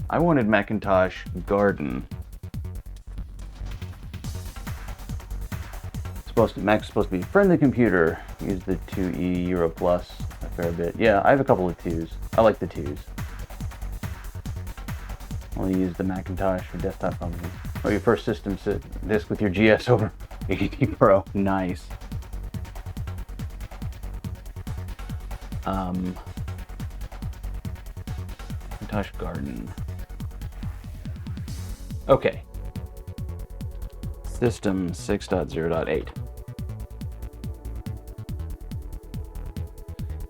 I wanted Macintosh Garden. Mac's supposed to be friendly computer. Use the 2E Euro Plus a fair bit. Yeah, I have a couple of 2s. I like the 2s. Only use the Macintosh for desktop companies. Oh, your first system disk with your GS over 80 Pro. Nice. Macintosh Garden. Okay. System 6.0.8.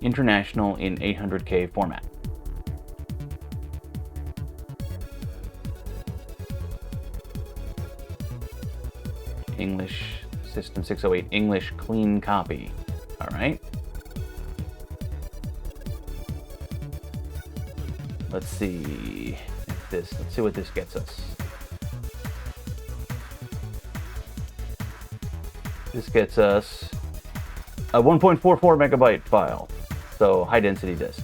International in 800K format. English, System 608, English clean copy. All right. Let's see if let's see what this gets us. This gets us a 1.44 megabyte file, so high density disk.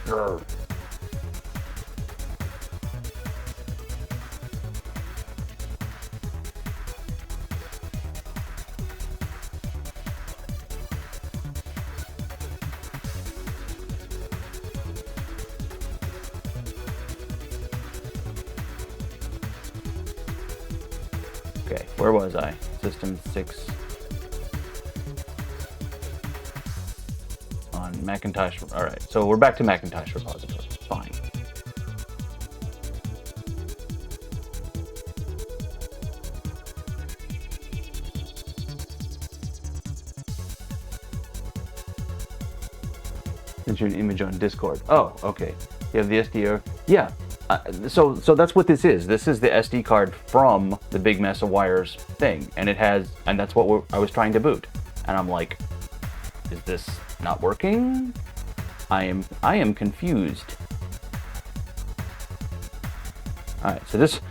Grr. Okay, where was I? System 6 on Macintosh. All right, so we're back to Macintosh repository. Fine. Send you an image on Discord. Oh, okay. You have the SD. Yeah. So that's what this is. This is the SD card from the Big Mess of Wires thing, and that's what I was trying to boot. And I'm like, is this not working? I am confused. All right, so this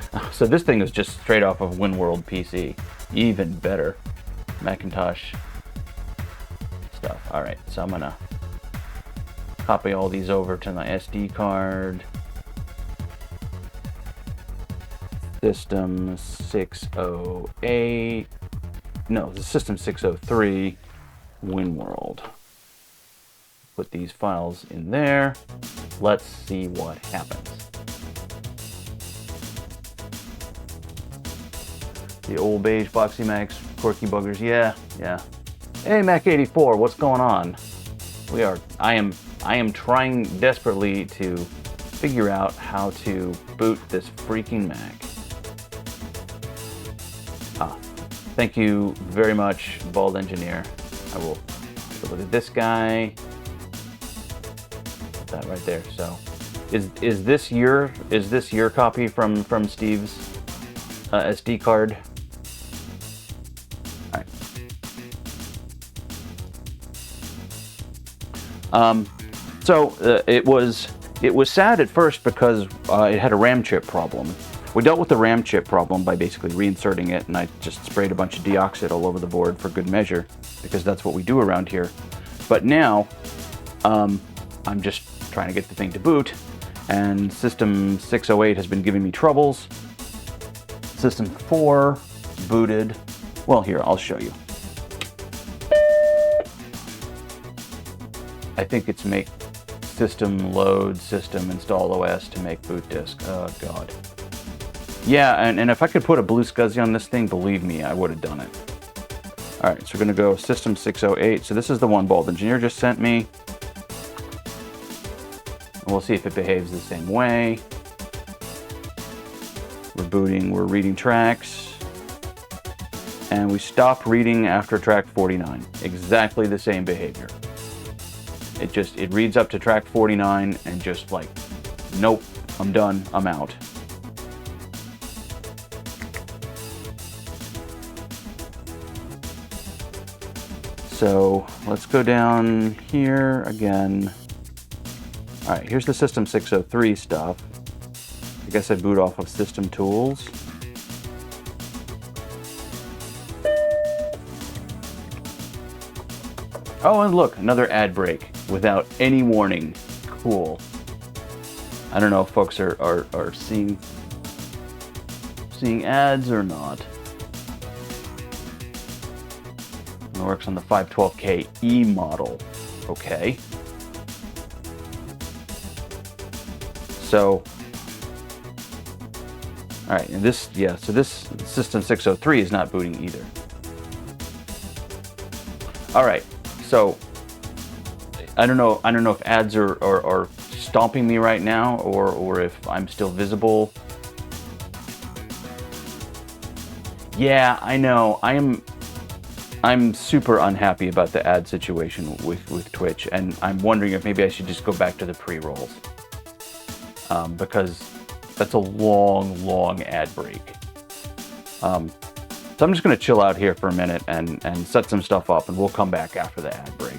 thing is just straight off of WinWorld PC. Even better, Macintosh stuff. All right, so I'm gonna copy all these over to my SD card. System 608, no, the System 603 WinWorld. Put these files in there. Let's see what happens. The old beige boxy Macs, quirky buggers, yeah. Hey Mac84, what's going on? I am trying desperately to figure out how to boot this freaking Mac. Thank you very much, Bald Engineer. I will look at this guy. That right there. So, is this your copy from Steve's SD card. All right. It was sad at first because it had a RAM chip problem. We dealt with the RAM chip problem by basically reinserting it, and I just sprayed a bunch of deoxit all over the board for good measure, because that's what we do around here. But now, I'm just trying to get the thing to boot, and System 608 has been giving me troubles. System 4 booted. Well, here, I'll show you. I think it's make system load, system install OS to make boot disk. Oh, God. Yeah, and if I could put a blue SCSI on this thing, believe me, I would have done it. All right, so we're going to go System 608. So this is the one Bald Engineer just sent me. And we'll see if it behaves the same way. We're booting, we're reading tracks. And we stop reading after track 49. Exactly the same behavior. It reads up to track 49 and just like, nope, I'm done, I'm out. So let's go down here again. All right, here's the System 603 stuff. I guess I boot off of System Tools. Oh, and look, another ad break without any warning. Cool. I don't know if folks are seeing ads or not. It works on the 512k E model. Okay. So, all right, and this, yeah, so this System 603 is not booting either. All right, so I don't know if ads are stomping me right now, or if I'm still visible. Yeah, I know. I'm super unhappy about the ad situation with Twitch, and I'm wondering if maybe I should just go back to the pre-rolls. Because that's a long ad break. So I'm just going to chill out here for a minute and set some stuff up, and we'll come back after the ad break.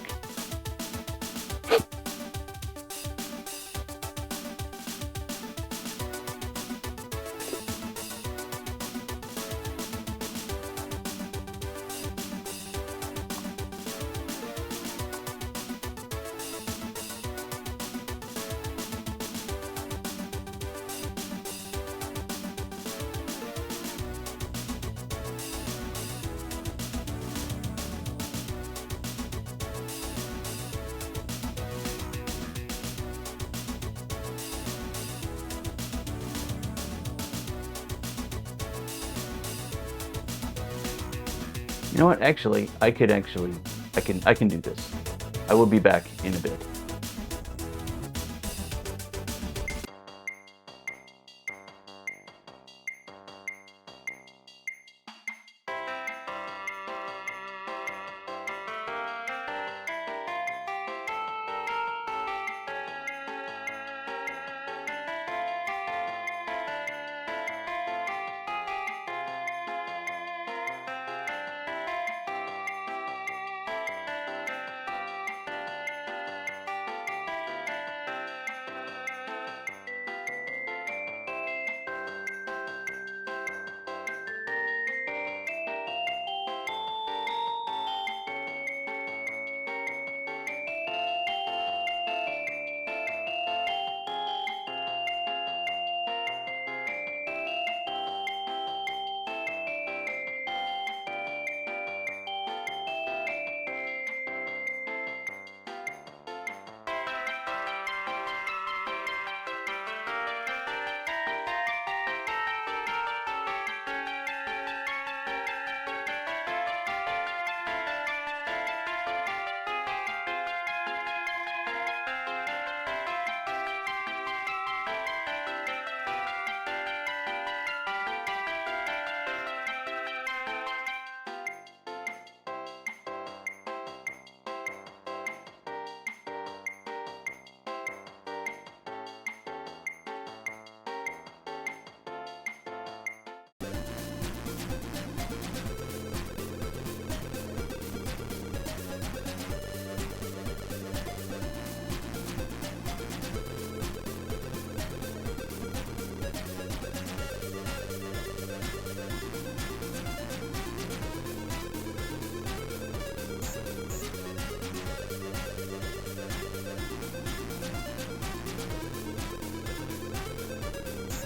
You know what? Actually, I can do this. I will be back in a bit.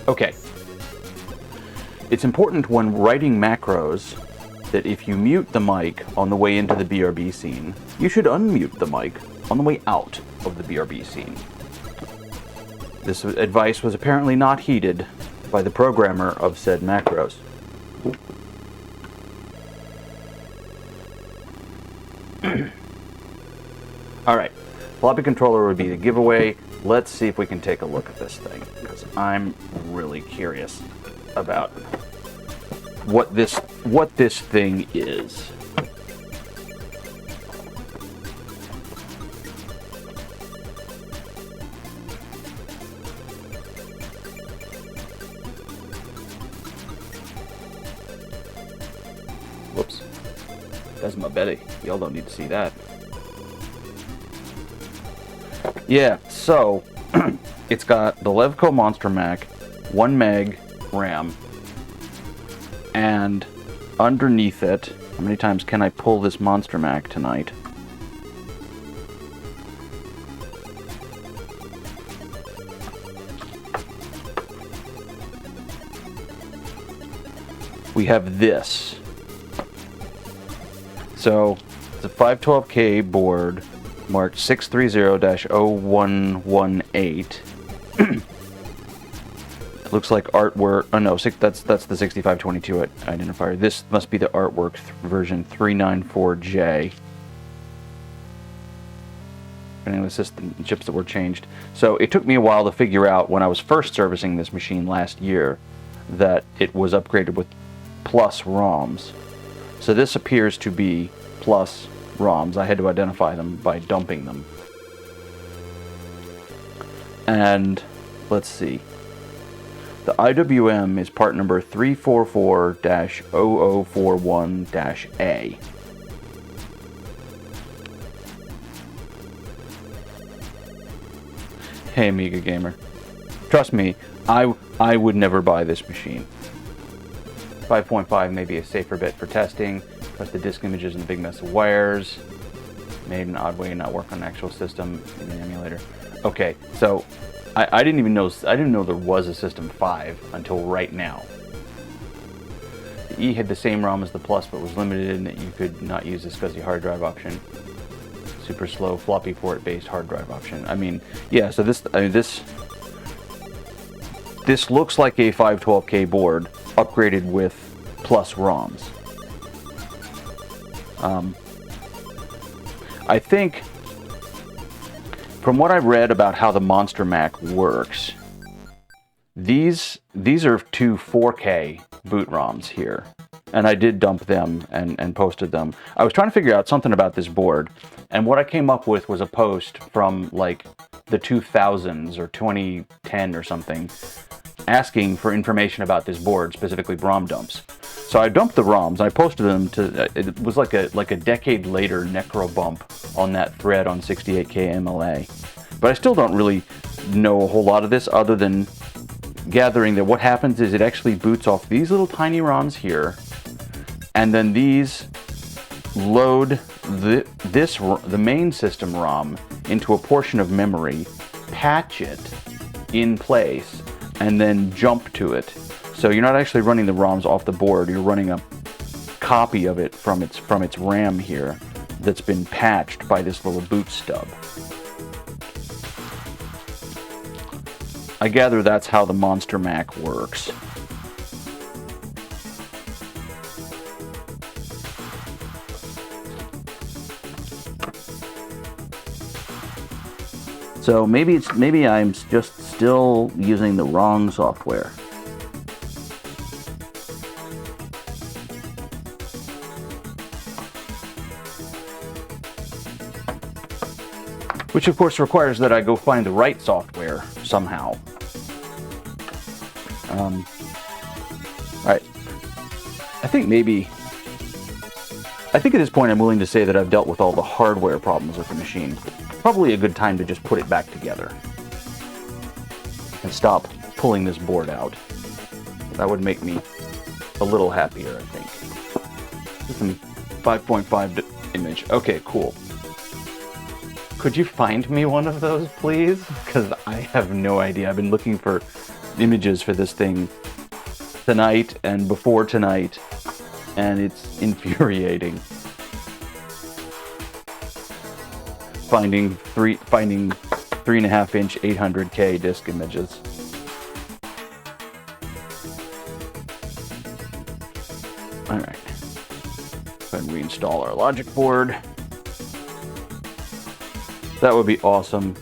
Okay. It's important when writing macros that if you mute the mic on the way into the BRB scene, you should unmute the mic on the way out of the BRB scene. This advice was apparently not heeded by the programmer of said macros. Alright, floppy controller would be the giveaway. Let's see if we can take a look at this thing, because I'm really curious about what this thing is. Whoops. That's my belly. Y'all don't need to see that. Yeah, so it's got the Levco Monster Mac, 1 meg RAM, and underneath it, how many times can I pull this Monster Mac tonight? We have this. So it's a 512K board marked 630-0118. It looks like artwork. Oh no, that's the 6522 identifier. This must be the artwork version 394J. Depending on the system chips that were changed. So it took me a while to figure out when I was first servicing this machine last year that it was upgraded with plus ROMs. So this appears to be plus ROMs. I had to identify them by dumping them. And let's see. The IWM is part number 344-0041-A. Hey Amiga Gamer. Trust me, I would never buy this machine. 5.5 may be a safer bet for testing. Plus the disk images and the big mess of wires. Made an odd way to not work on an actual system in an emulator. Okay, so I didn't even know, I didn't know there was a System 5 until right now. The E had the same ROM as the Plus, but was limited in that you could not use the SCSI hard drive option. Super slow floppy port based hard drive option. I mean, yeah, so this looks like a 512K board upgraded with plus ROMs. I think, from what I read about how the Monster Mac works, these are two 4K boot ROMs here, and I did dump them and posted them. I was trying to figure out something about this board, and what I came up with was a post from like the 2000s or 2010 or something, asking for information about this board, specifically ROM dumps. So I dumped the ROMs. I posted them to. It was like a decade later necro bump on that thread on 68K MLA. But I still don't really know a whole lot of this, other than gathering that what happens is it actually boots off these little tiny ROMs here, and then these load the main system ROM into a portion of memory, patch it in place, and then jump to it. So you're not actually running the ROMs off the board, you're running a copy of it from its RAM here that's been patched by this little boot stub. I gather that's how the Monster Mac works. So maybe I'm just still using the wrong software. Which of course requires that I go find the right software somehow. Alright. I think at this point I'm willing to say that I've dealt with all the hardware problems with the machine. Probably a good time to just put it back together. And stop pulling this board out. That would make me a little happier, I think. System 5.5 image. Okay, cool. Could you find me one of those, please? Because I have no idea. I've been looking for images for this thing tonight and before tonight, and it's infuriating. Finding 3.5-inch 800K disc images. All right, go ahead and reinstall our logic board. That would be awesome.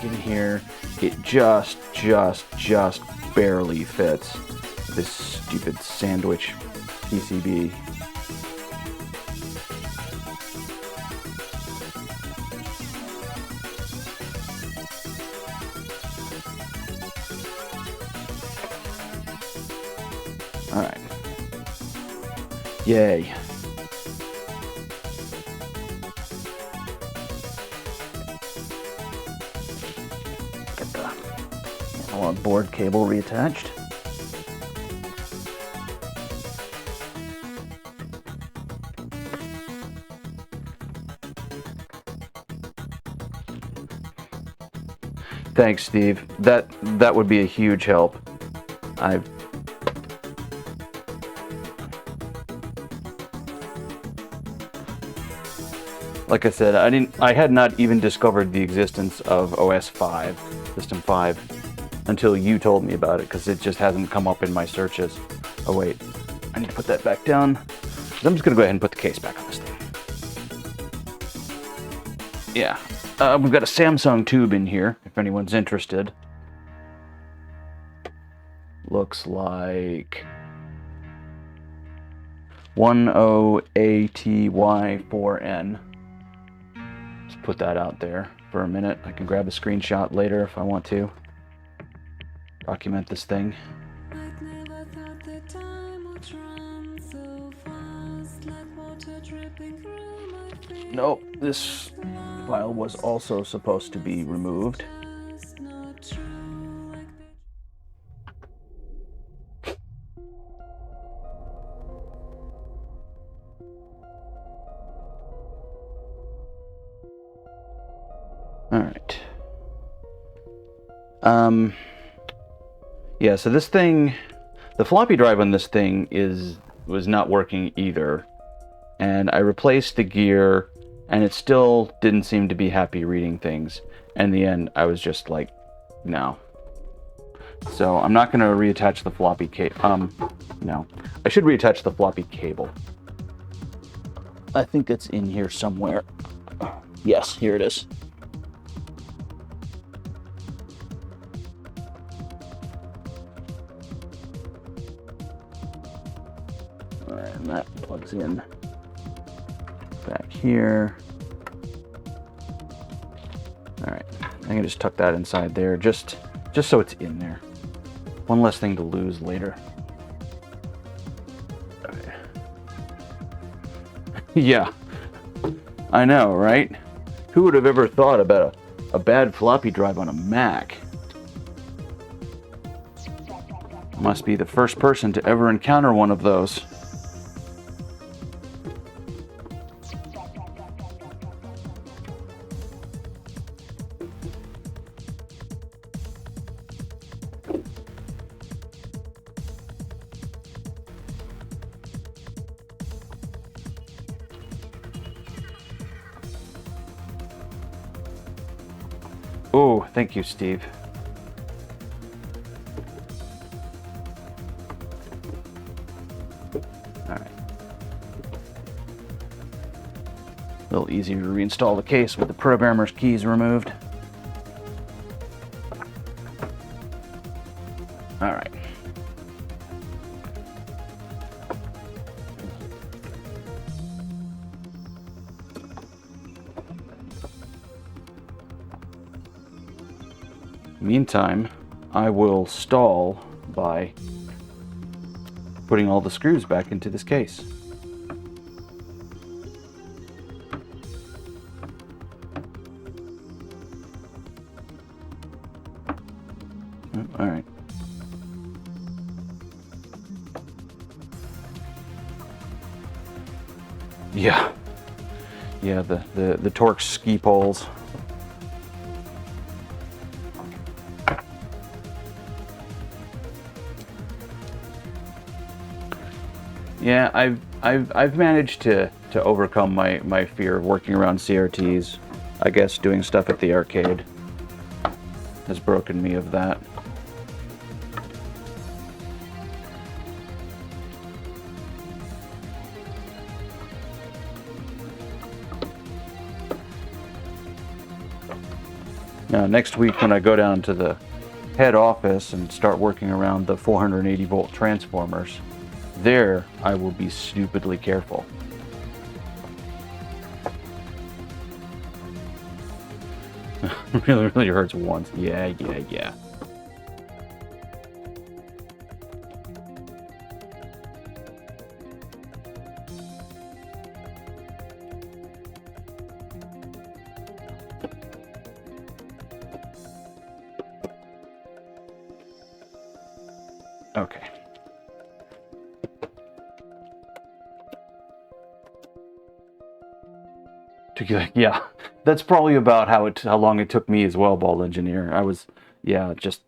In here, it just barely fits this stupid sandwich PCB. All right. Yay. Board cable reattached. Thanks, Steve. That would be a huge help. Like I said, I had not even discovered the existence of OS 5, System 5. Until you told me about it, because it just hasn't come up in my searches. Oh wait, I need to put that back down. I'm just gonna go ahead and put the case back on this thing. Yeah, we've got a Samsung tube in here, if anyone's interested. Looks like 10ATY4N. Just put that out there for a minute. I can grab a screenshot later if I want to. Document this thing. Nope, this file was also supposed to be removed. All right. Yeah, so this thing, the floppy drive on this thing was not working either. And I replaced the gear, and it still didn't seem to be happy reading things. In the end, I was just like, no. So I'm not going to reattach the floppy cable. No. I should reattach the floppy cable. I think it's in here somewhere. Yes, here it is. And that plugs in back here. All right, I can just tuck that inside there, just so it's in there. One less thing to lose later. Okay. Yeah, I know, right? Who would have ever thought about a bad floppy drive on a Mac? Must be the first person to ever encounter one of those. Oh, thank you, Steve. All right. A little easier to reinstall the case with the programmer's keys removed. All right. Meantime, I will stall by putting all the screws back into this case. All right. Yeah. Yeah, the Torx ski poles. Yeah, I've managed to overcome my fear of working around CRTs. I guess doing stuff at the arcade has broken me of that. Now, next week when I go down to the head office and start working around the 480 volt transformers, there I will be stupidly careful. really hurts once. Yeah. Okay. Yeah, that's probably about how long it took me as well, Bald Engineer. I was, yeah, just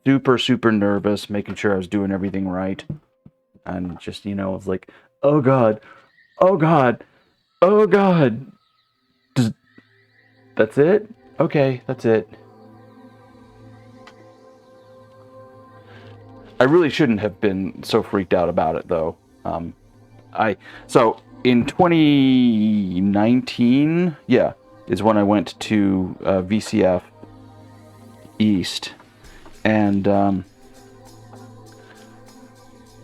super nervous, making sure I was doing everything right, and just, you know, I was like, oh god, oh god, oh god. That's it? Okay, that's it. I really shouldn't have been so freaked out about it, though. So in 2019, yeah, is when I went to VCF East, and a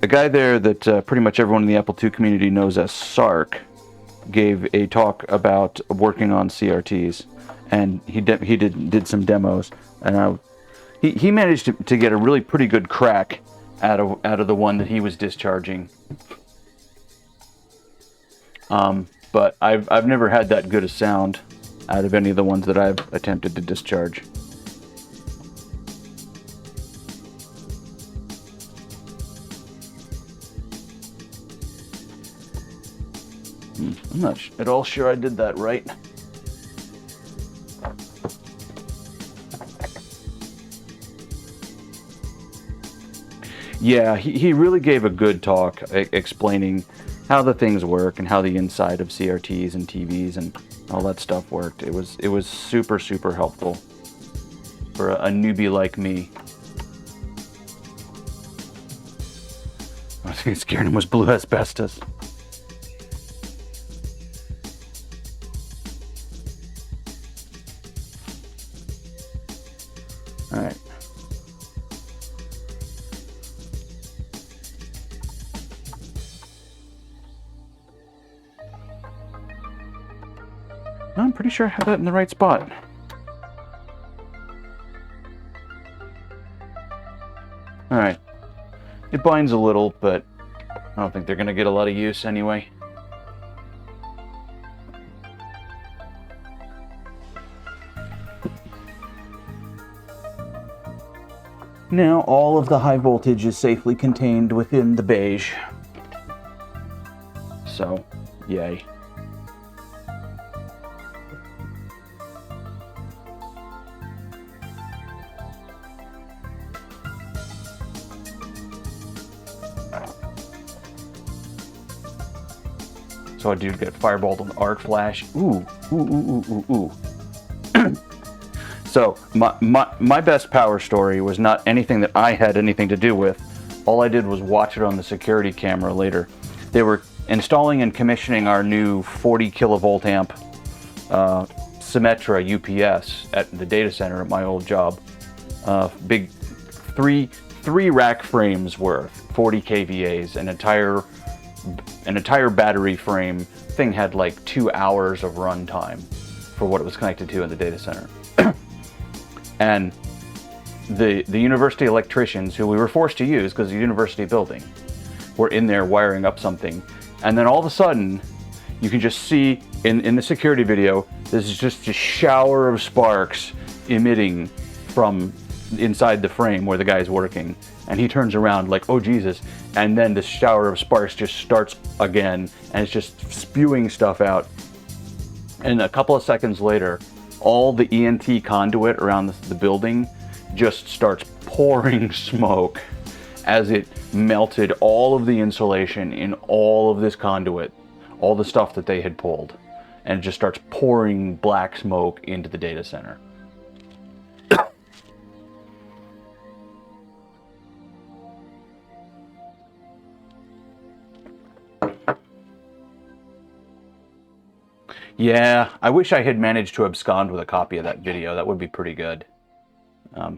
guy there that pretty much everyone in the Apple II community knows as Sark gave a talk about working on CRTs, and he did some demos, and he managed to get a really pretty good crack out of the one that he was discharging. But I've never had that good a sound out of any of the ones that I've attempted to discharge. I'm not at all sure I did that right. Yeah, he really gave a good talk explaining how the things work and how the inside of CRTs and TVs and all that stuff worked. It was super helpful for a newbie like me. I think it scared him was blue asbestos. All right. I'm pretty sure I have that in the right spot. All right. It binds a little, but I don't think they're going to get a lot of use anyway. Now all of the high voltage is safely contained within the beige. So, yay. So a dude got fireballed on arc flash. Ooh. So my best power story was not anything that I had anything to do with. All I did was watch it on the security camera later. They were installing and commissioning our new 40 kilovolt amp Symmetra UPS at the data center at my old job. Big three rack frames worth, 40 kVAs, an entire battery frame. Thing had like 2 hours of runtime for what it was connected to in the data center. And the university electricians, who we were forced to use because of the university building, were in there wiring up something. And then all of a sudden, you can just see in the security video, there's just a shower of sparks emitting from inside the frame where the guy's working, and he turns around like, oh Jesus, and then the shower of sparks just starts again, and it's just spewing stuff out. And a couple of seconds later, all the ENT conduit around the building just starts pouring smoke as it melted all of the insulation in all of this conduit, all the stuff that they had pulled, and it just starts pouring black smoke into the data center. Yeah, I wish I had managed to abscond with a copy of that video. That would be pretty good. All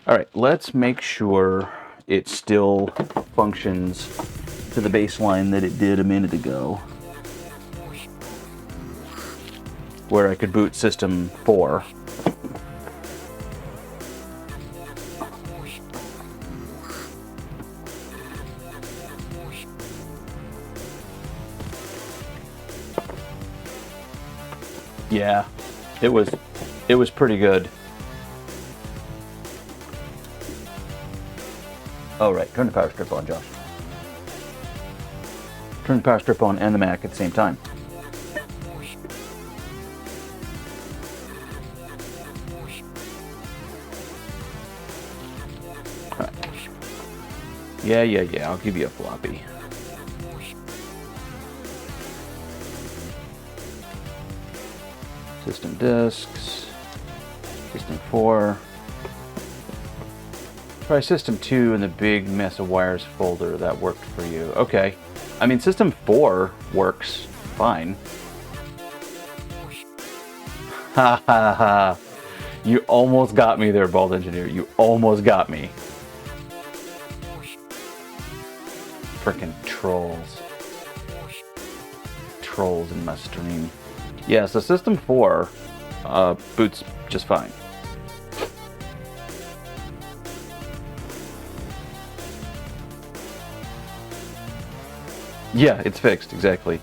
right, let's make sure it still functions to the baseline that it did a minute ago, where I could boot System 4. Yeah, it was pretty good. Oh right, turn the power strip on, Josh. Turn the power strip on and the Mac at the same time. Right. Yeah, I'll give you a floppy. System disks, System 4. Try System 2 in the big mess of wires folder. That worked for you. Okay. I mean, System 4 works fine. Ha ha ha. You almost got me there, Bald Engineer. You almost got me. Frickin' trolls. Trolls in my stream. Yeah, so System 4 boots just fine. Yeah, it's fixed, exactly.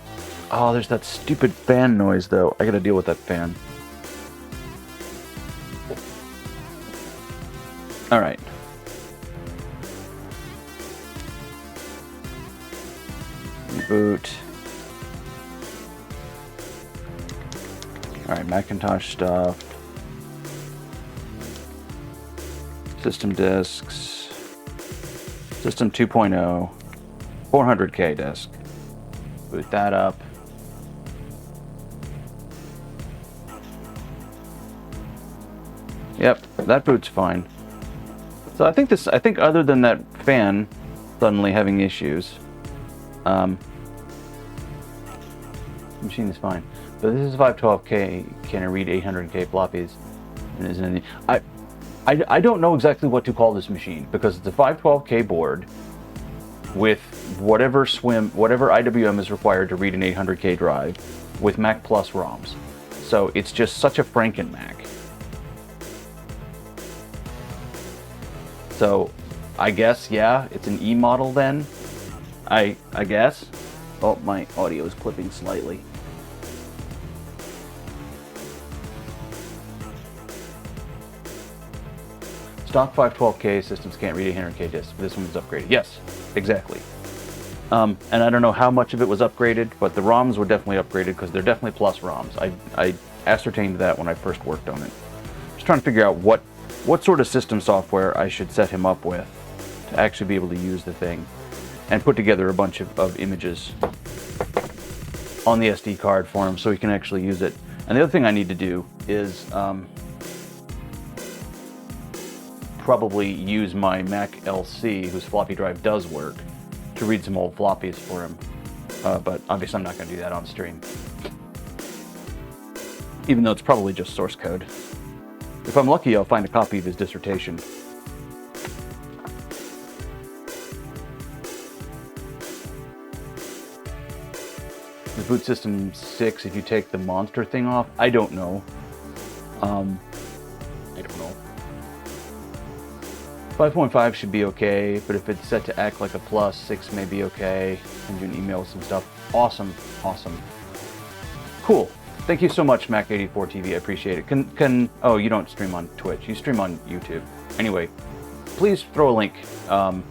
Oh, there's that stupid fan noise, though. I gotta deal with that fan. Alright. Reboot. Alright, Macintosh stuff. System disks. System 2.0. 400k disk. Boot that up. Yep, that boot's fine. So I think other than that fan suddenly having issues, machine is fine. But this is 512k. Can I read 800k floppies? And isn't any, I don't know exactly what to call this machine, because it's a 512k board with whatever IWM is required to read an 800k drive with Mac Plus ROMs. So it's just such a Franken Mac. So I guess, yeah, it's an E model then. I guess. Oh, my audio is clipping slightly. Stock 512k systems can't read 800k disks. This one's upgraded. Yes, exactly. And I don't know how much of it was upgraded, but the ROMs were definitely upgraded because they're definitely plus ROMs. I ascertained that when I first worked on it. Just trying to figure out what sort of system software I should set him up with to actually be able to use the thing and put together a bunch of images on the SD card for him so he can actually use it. And the other thing I need to do is probably use my Mac LC, whose floppy drive does work, to read some old floppies for him. But obviously I'm not going to do that on stream. Even though it's probably just source code. If I'm lucky, I'll find a copy of his dissertation. The boot system 6, if you take the monster thing off, I don't know. I don't know. 5.5 should be okay, but if it's set to act like a plus, 6 may be okay. Send you an email with some stuff. Awesome, awesome. Cool. Thank you so much, Mac84 TV. I appreciate it. Oh, you don't stream on Twitch. You stream on YouTube. Anyway, please throw a link, or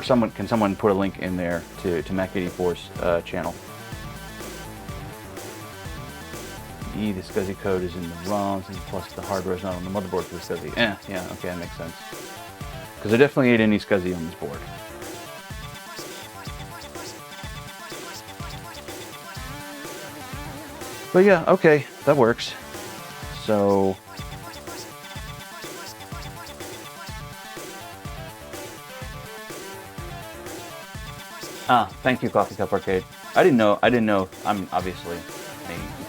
can someone put a link in there to Mac84's channel. The SCSI code is in the ROMs, plus the hardware is not on the motherboard for the SCSI. Yeah, okay, that makes sense. Because I definitely ain't any SCSI on this board. But yeah, okay, that works. So... thank you, Coffee Cup Arcade. I didn't know, I'm obviously...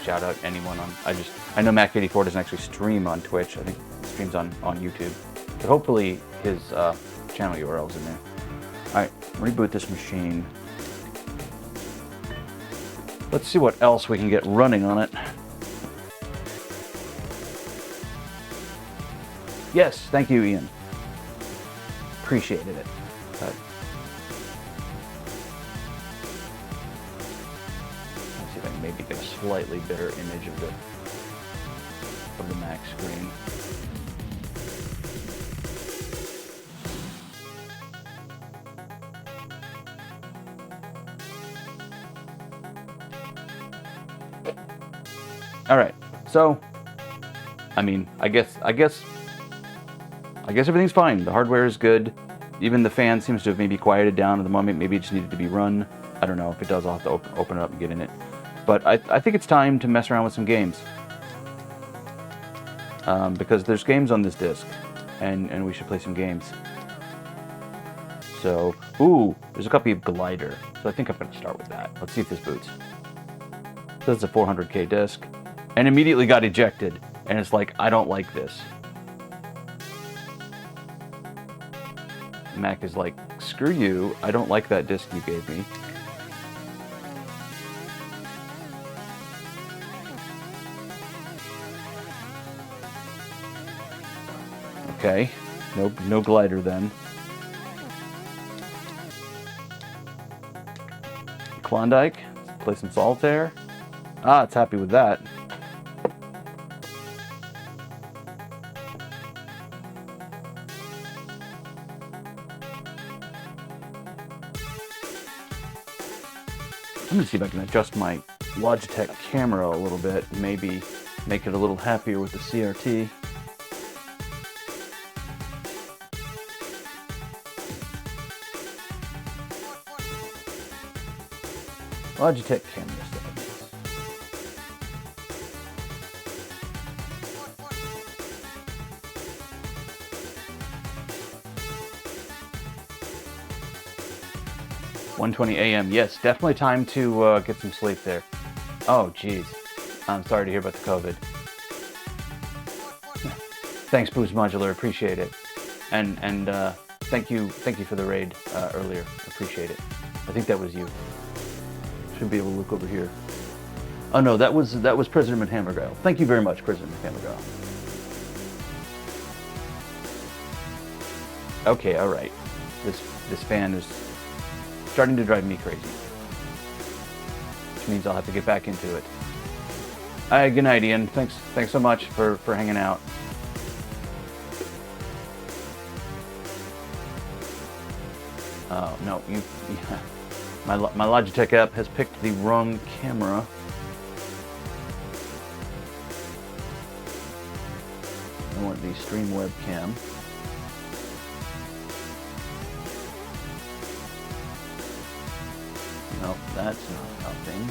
shout out anyone on. I know Mac84 doesn't actually stream on Twitch. I think he streams on YouTube. But hopefully his channel URL is in there. Alright, reboot this machine. Let's see what else we can get running on it. Yes, thank you, Ian. Appreciated it. Maybe get a slightly better image of the Mac screen. All right, so I mean, I guess everything's fine. The hardware is good. Even the fan seems to have maybe quieted down at the moment. Maybe it just needed to be run. I don't know. If it does, I'll have to open it up and get in it. But I think it's time to mess around with some games. Because there's games on this disc, and we should play some games. So, ooh, there's a copy of Glider. So I think I'm going to start with that. Let's see if this boots. So it's a 400k disc, and immediately got ejected. And it's like, I don't like this. Mac is like, screw you, I don't like that disc you gave me. Okay, no Glider then. Klondike, let's play some Solitaire. Ah, it's happy with that. I'm gonna see if I can adjust my Logitech camera a little bit, maybe make it a little happier with the CRT. Logitech camera settings. $1:20 a.m. Yes, definitely time to get some sleep there. Oh, geez. I'm sorry to hear about the COVID. Thanks, Boost Modular. Appreciate it. And thank you for the raid earlier. Appreciate it. I think that was you. Should be able to look over here. Oh no, that was President McHammergile. Thank you very much, President McHammergile. Okay, all right. This fan is starting to drive me crazy, which means I'll have to get back into it. Good night, Ian. Thanks so much for hanging out. Oh no, yeah. My Logitech app has picked the wrong camera. I want the stream webcam. No, that's not helping.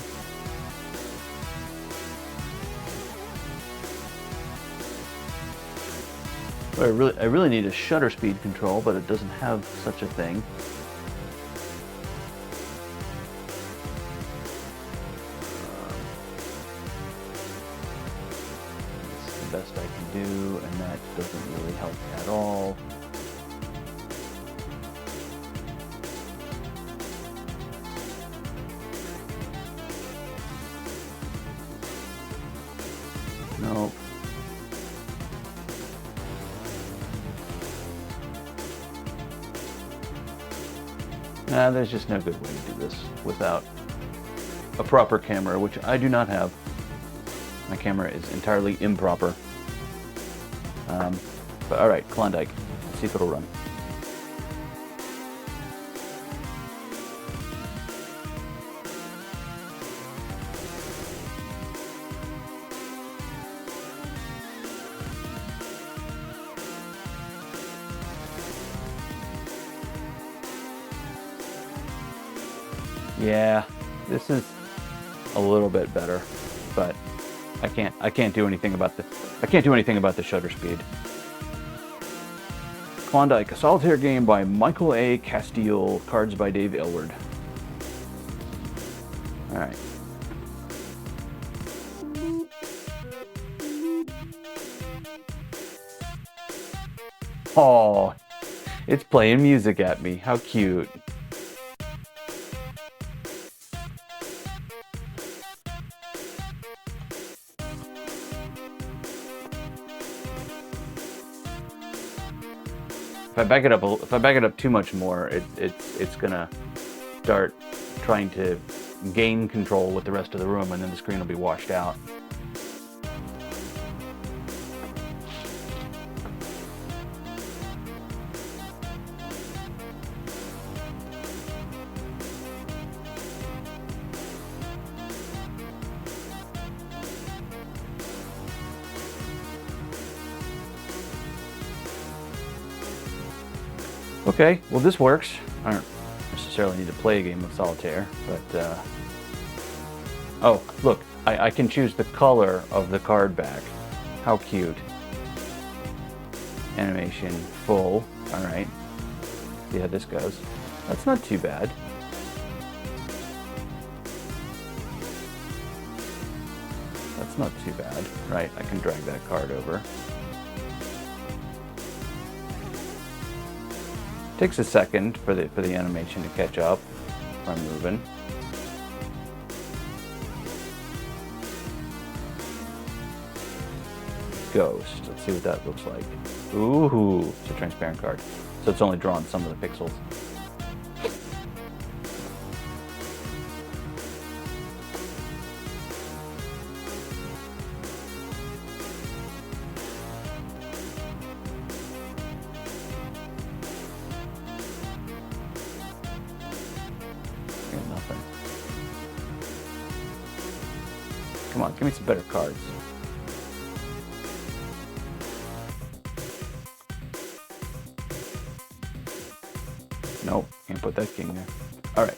Well, I really need a shutter speed control, but it doesn't have such a thing. Best I can do, and that doesn't really help at all. No. Nah, there's just no good way to do this without a proper camera, which I do not have. My camera is entirely improper. But all right, Klondike. Let's see if it'll run. Yeah, this is a little bit better, but I can't do anything about the shutter speed. Klondike, a solitaire game by Michael A. Castile, cards by Dave Aylward. All right. Oh, it's playing music at me. How cute. If I back it up too much more, it's gonna start trying to gain control with the rest of the room, and then the screen will be washed out. Okay, well this works. I don't necessarily need to play a game of solitaire, but oh, look, I can choose the color of the card back. How cute. Animation full. All right. See how this goes. That's not too bad. That's not too bad. Right, I can drag that card over. Takes a second for the animation to catch up if I'm moving. Ghost. Let's see what that looks like. Ooh, it's a transparent card. So it's only drawn some of the pixels. Nothing. Come on, give me some better cards. Nope, can't put that king there. All right.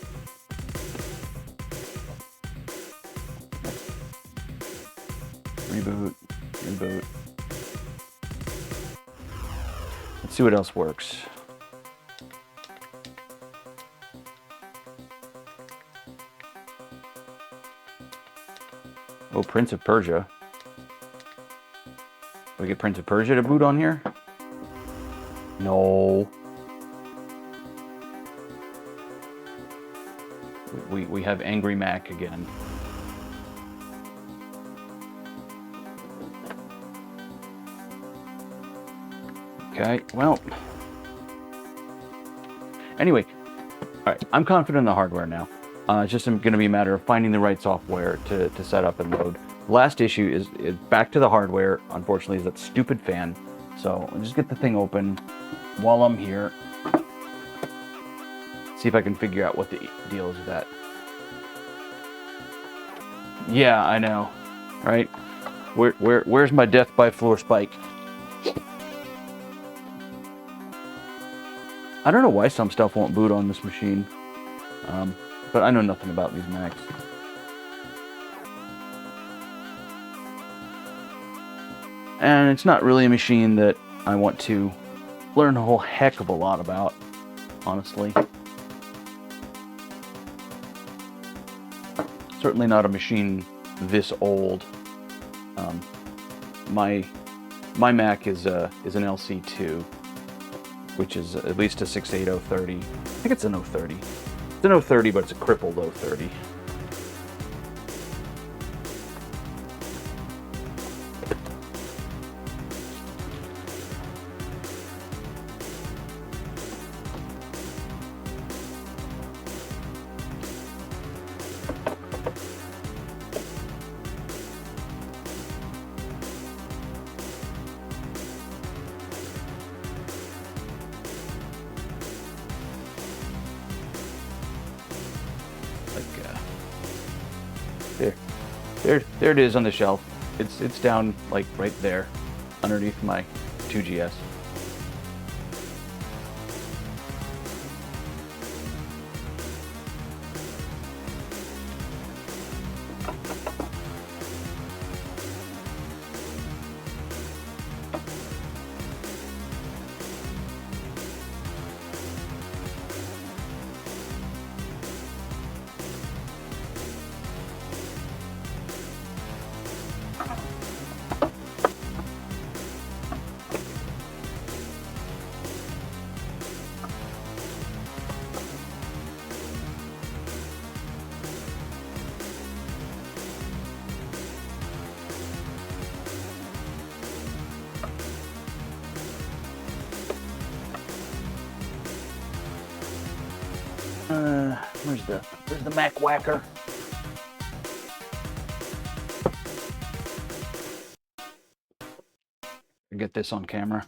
Reboot, reboot. Let's see what else works. Oh, Prince of Persia. Do we get Prince of Persia to boot on here? No. We have Angry Mac again. Okay, well. Anyway, all right, I'm confident in the hardware now. It's just going to be a matter of finding the right software to set up and load. The last issue is back to the hardware, unfortunately, is that stupid fan. So I'll just get the thing open while I'm here. See if I can figure out what the deal is with that. Yeah, I know, right? Where's my death by floor spike? I don't know why some stuff won't boot on this machine, but I know nothing about these Macs. And it's not really a machine that I want to learn a whole heck of a lot about, honestly. Certainly not a machine this old. My Mac is an LC2, which is at least a 68030. I think it's an 030. It's an 030, but it's a crippled 030. There it is on the shelf. It's down like right there, underneath my 2GS. Where's the Mac Whacker? Get this on camera.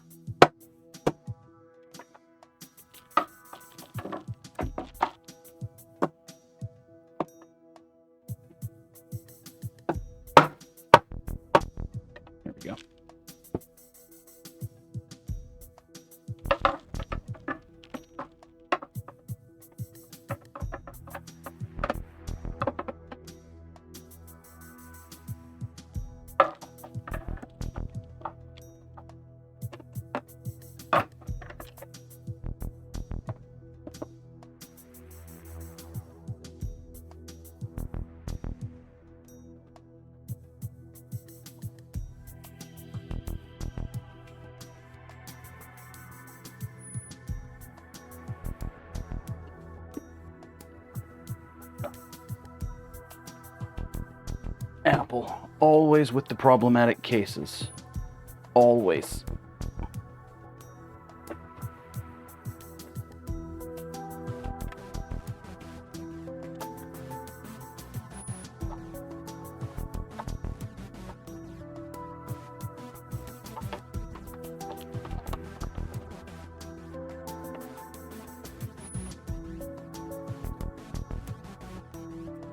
There we go. Apple, always with the problematic cases. Always.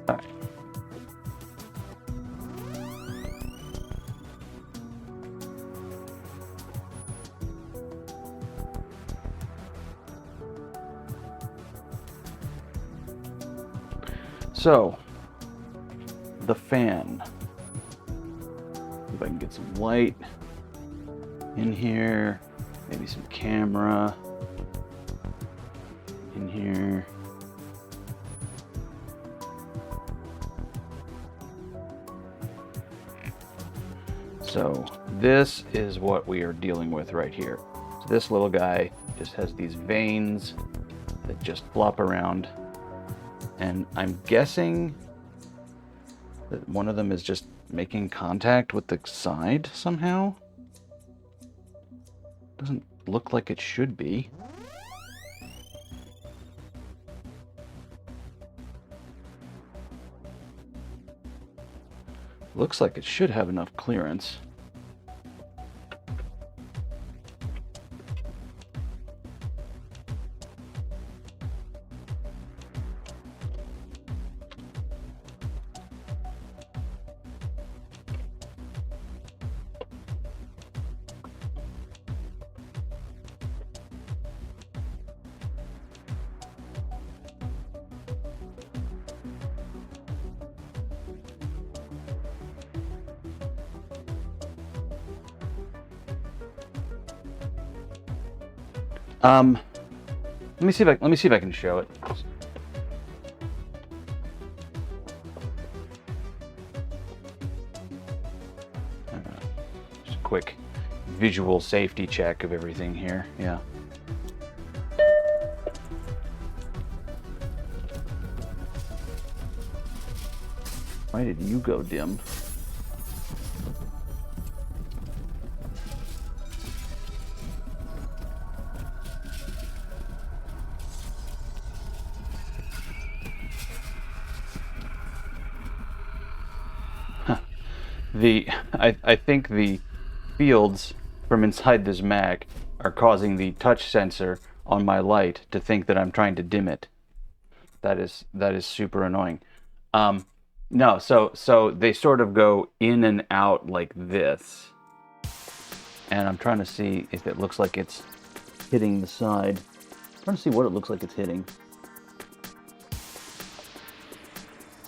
All right. So, the fan. If I can get some light in here, maybe some camera in here. So this is what we are dealing with right here. So this little guy just has these veins that just flop around. And I'm guessing that one of them is just making contact with the side somehow. Doesn't look like it should be. Looks like it should have enough clearance. Let me see if I can show it. Just a quick visual safety check of everything here. Yeah. Why did you go dim? I think the fields from inside this Mac are causing the touch sensor on my light to think that I'm trying to dim it. That is super annoying. No, so they sort of go in and out like this. And I'm trying to see if it looks like it's hitting the side. I'm trying to see what it looks like it's hitting.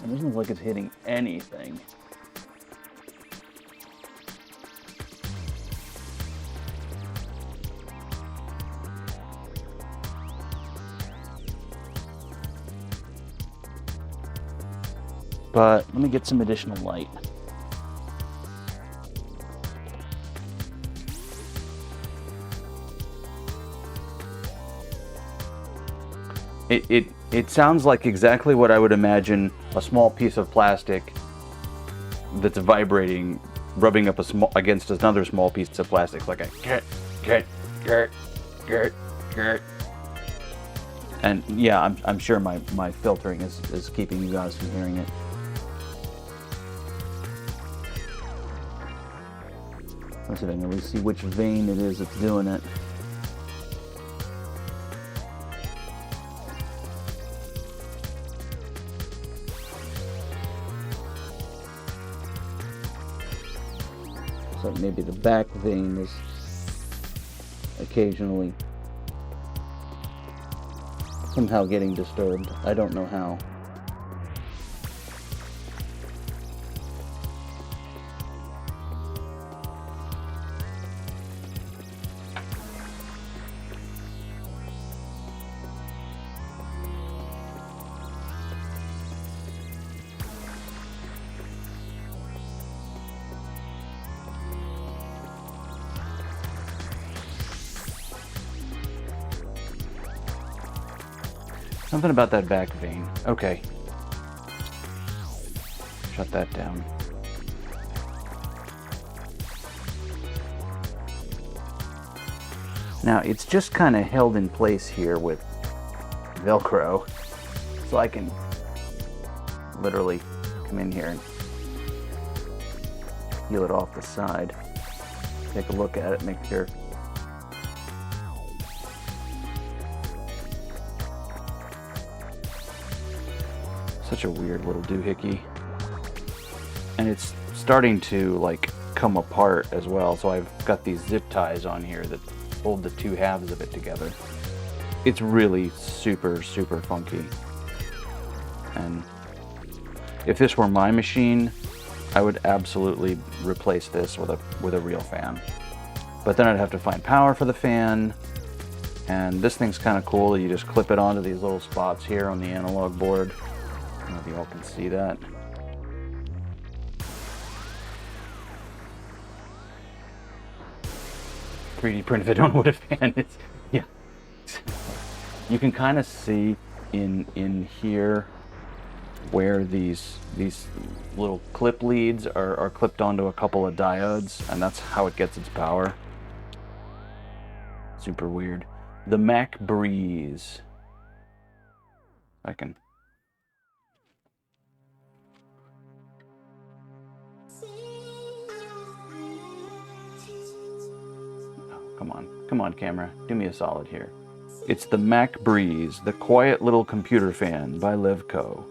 It doesn't look like it's hitting anything. But let me get some additional light. It sounds like exactly what I would imagine a small piece of plastic that's vibrating, rubbing up against another small piece of plastic, like a get. And yeah, I'm sure my filtering is keeping you guys from hearing it. Let's see if I can at least see which vein it is that's doing it. So maybe the back vein is occasionally somehow getting disturbed. I don't know how. Something about that back vein. Okay. Shut that down. Now, it's just kind of held in place here with Velcro. So I can literally come in here and peel it off the side. Take a look at it, make sure. Such a weird little doohickey. And it's starting to like come apart as well, so I've got these zip ties on here that hold the two halves of it together. It's really super funky. And if this were my machine, I would absolutely replace this with a real fan. But then I'd have to find power for the fan, and this thing's kind of cool. You just clip it onto these little spots here on the analog board. I don't know if you all can see that. "3D printed, I don't know what a fan is." Yeah. You can kind of see in here where these little clip leads are clipped onto a couple of diodes, and that's how it gets its power. Super weird. The Mac Breeze. I can... Come on, camera. Do me a solid here. It's the Mac Breeze, the quiet little computer fan by Levco.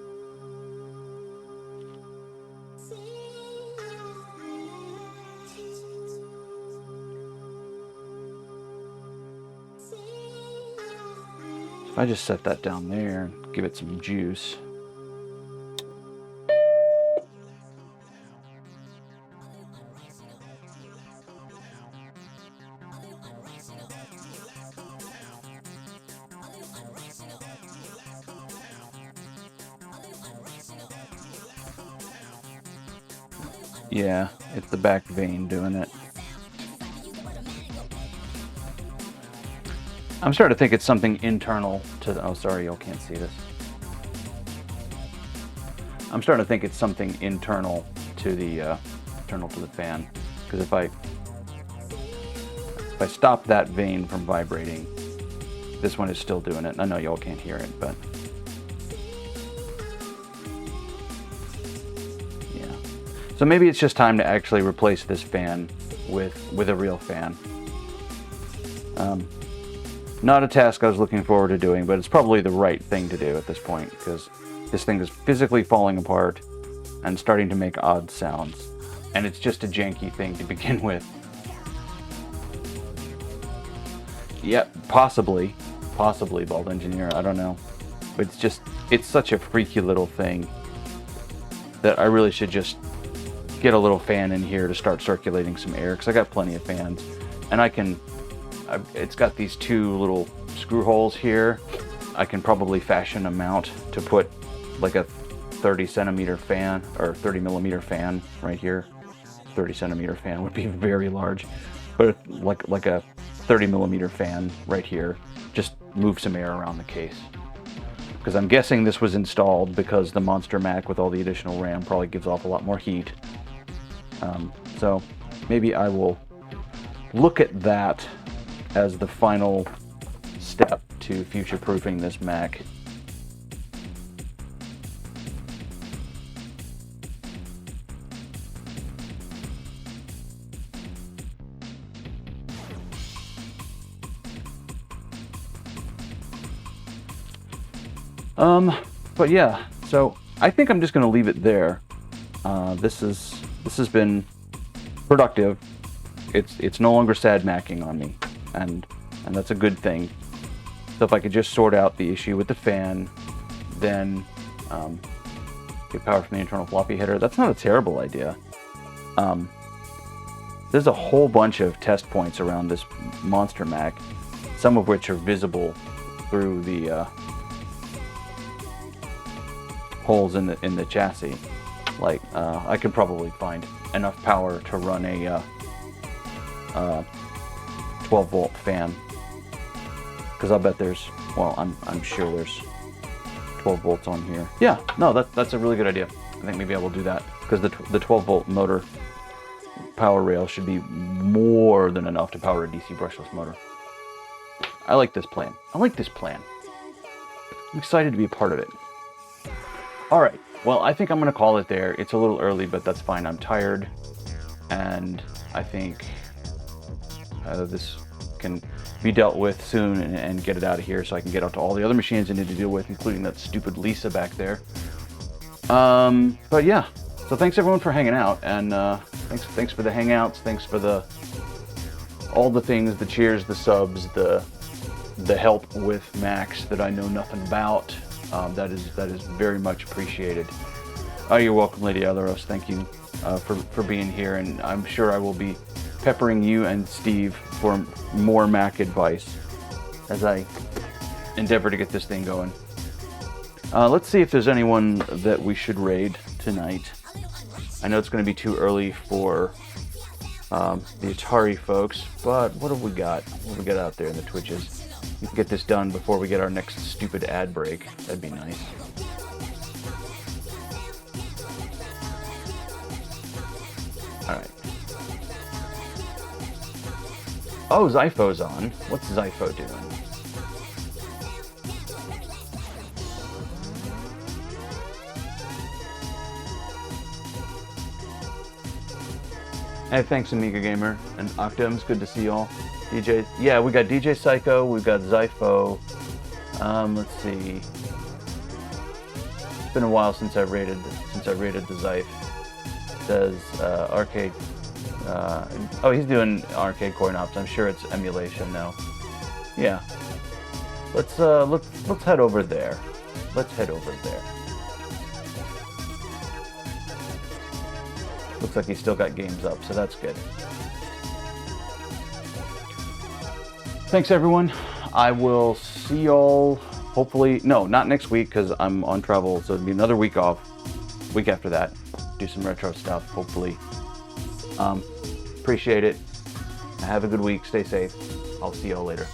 If I just set that down there and give it some juice. Yeah, it's the back vein doing it. I'm starting to think it's something internal to the... Oh, sorry, y'all can't see this. I'm starting to think it's something internal to the fan. Because if I stop that vein from vibrating, this one is still doing it. I know y'all can't hear it, but... So maybe it's just time to actually replace this fan with a real fan. Not a task I was looking forward to doing, but it's probably the right thing to do at this point, because this thing is physically falling apart, and starting to make odd sounds. And it's just a janky thing to begin with. Yep, possibly, Bald Engineer, I don't know. But it's such a freaky little thing that I really should just get a little fan in here to start circulating some air, because I got plenty of fans. And it's got these two little screw holes here. I can probably fashion a mount to put like a 30 centimeter fan or 30 millimeter fan right here. 30 centimeter fan would be very large, but like a 30 millimeter fan right here. Just move some air around the case. Because I'm guessing this was installed because the Monster Mac with all the additional RAM probably gives off a lot more heat. So maybe I will look at that as the final step to future-proofing this Mac. But yeah, so I think I'm just going to leave it there. This has been productive. It's no longer sad macking on me, and that's a good thing. So if I could just sort out the issue with the fan, then get power from the internal floppy header. That's not a terrible idea. There's a whole bunch of test points around this Monster Mac, some of which are visible through the holes in the chassis. Like I could probably find enough power to run a 12 volt fan, because I'll bet there's, well, I'm sure there's 12 volts on here. Yeah, no, that's a really good idea. I think maybe I will do that, because the 12 volt motor power rail should be more than enough to power a DC brushless motor. I like this plan. I'm excited to be a part of it. All right, well, I think I'm gonna call it there. It's a little early, but that's fine. I'm tired, and I think this can be dealt with soon and get it out of here so I can get out to all the other machines I need to deal with, including that stupid Lisa back there. But yeah, so thanks everyone for hanging out, and thanks for the hangouts, thanks for all the things, the cheers, the subs, the help with Macs that I know nothing about. That is very much appreciated. You're welcome, Lady Alaros. Thank you for being here, and I'm sure I will be peppering you and Steve for more Mac advice as I endeavor to get this thing going. Let's see if there's anyone that we should raid tonight. I know it's going to be too early for the Atari folks, but what have we got? What have we got out there in the Twitches? We can get this done before we get our next stupid ad break. That'd be nice. Alright. Oh, Zypho's on. What's Zypho doing? Hey, thanks Amiga Gamer and Octums. Good to see y'all. DJ, yeah, we got DJ Psycho, we've got Zypho. Let's see. It's been a while since I rated the Zyph. It says arcade. Oh, he's doing arcade coin ops. I'm sure it's emulation now. Yeah. Let's head over there. Let's head over there. Looks like he's still got games up, so that's good. Thanks, everyone. I will see y'all, hopefully, no, not next week, because I'm on travel, so it'll be another week off. Week after that. Do some retro stuff, hopefully. Appreciate it. Have a good week. Stay safe. I'll see y'all later.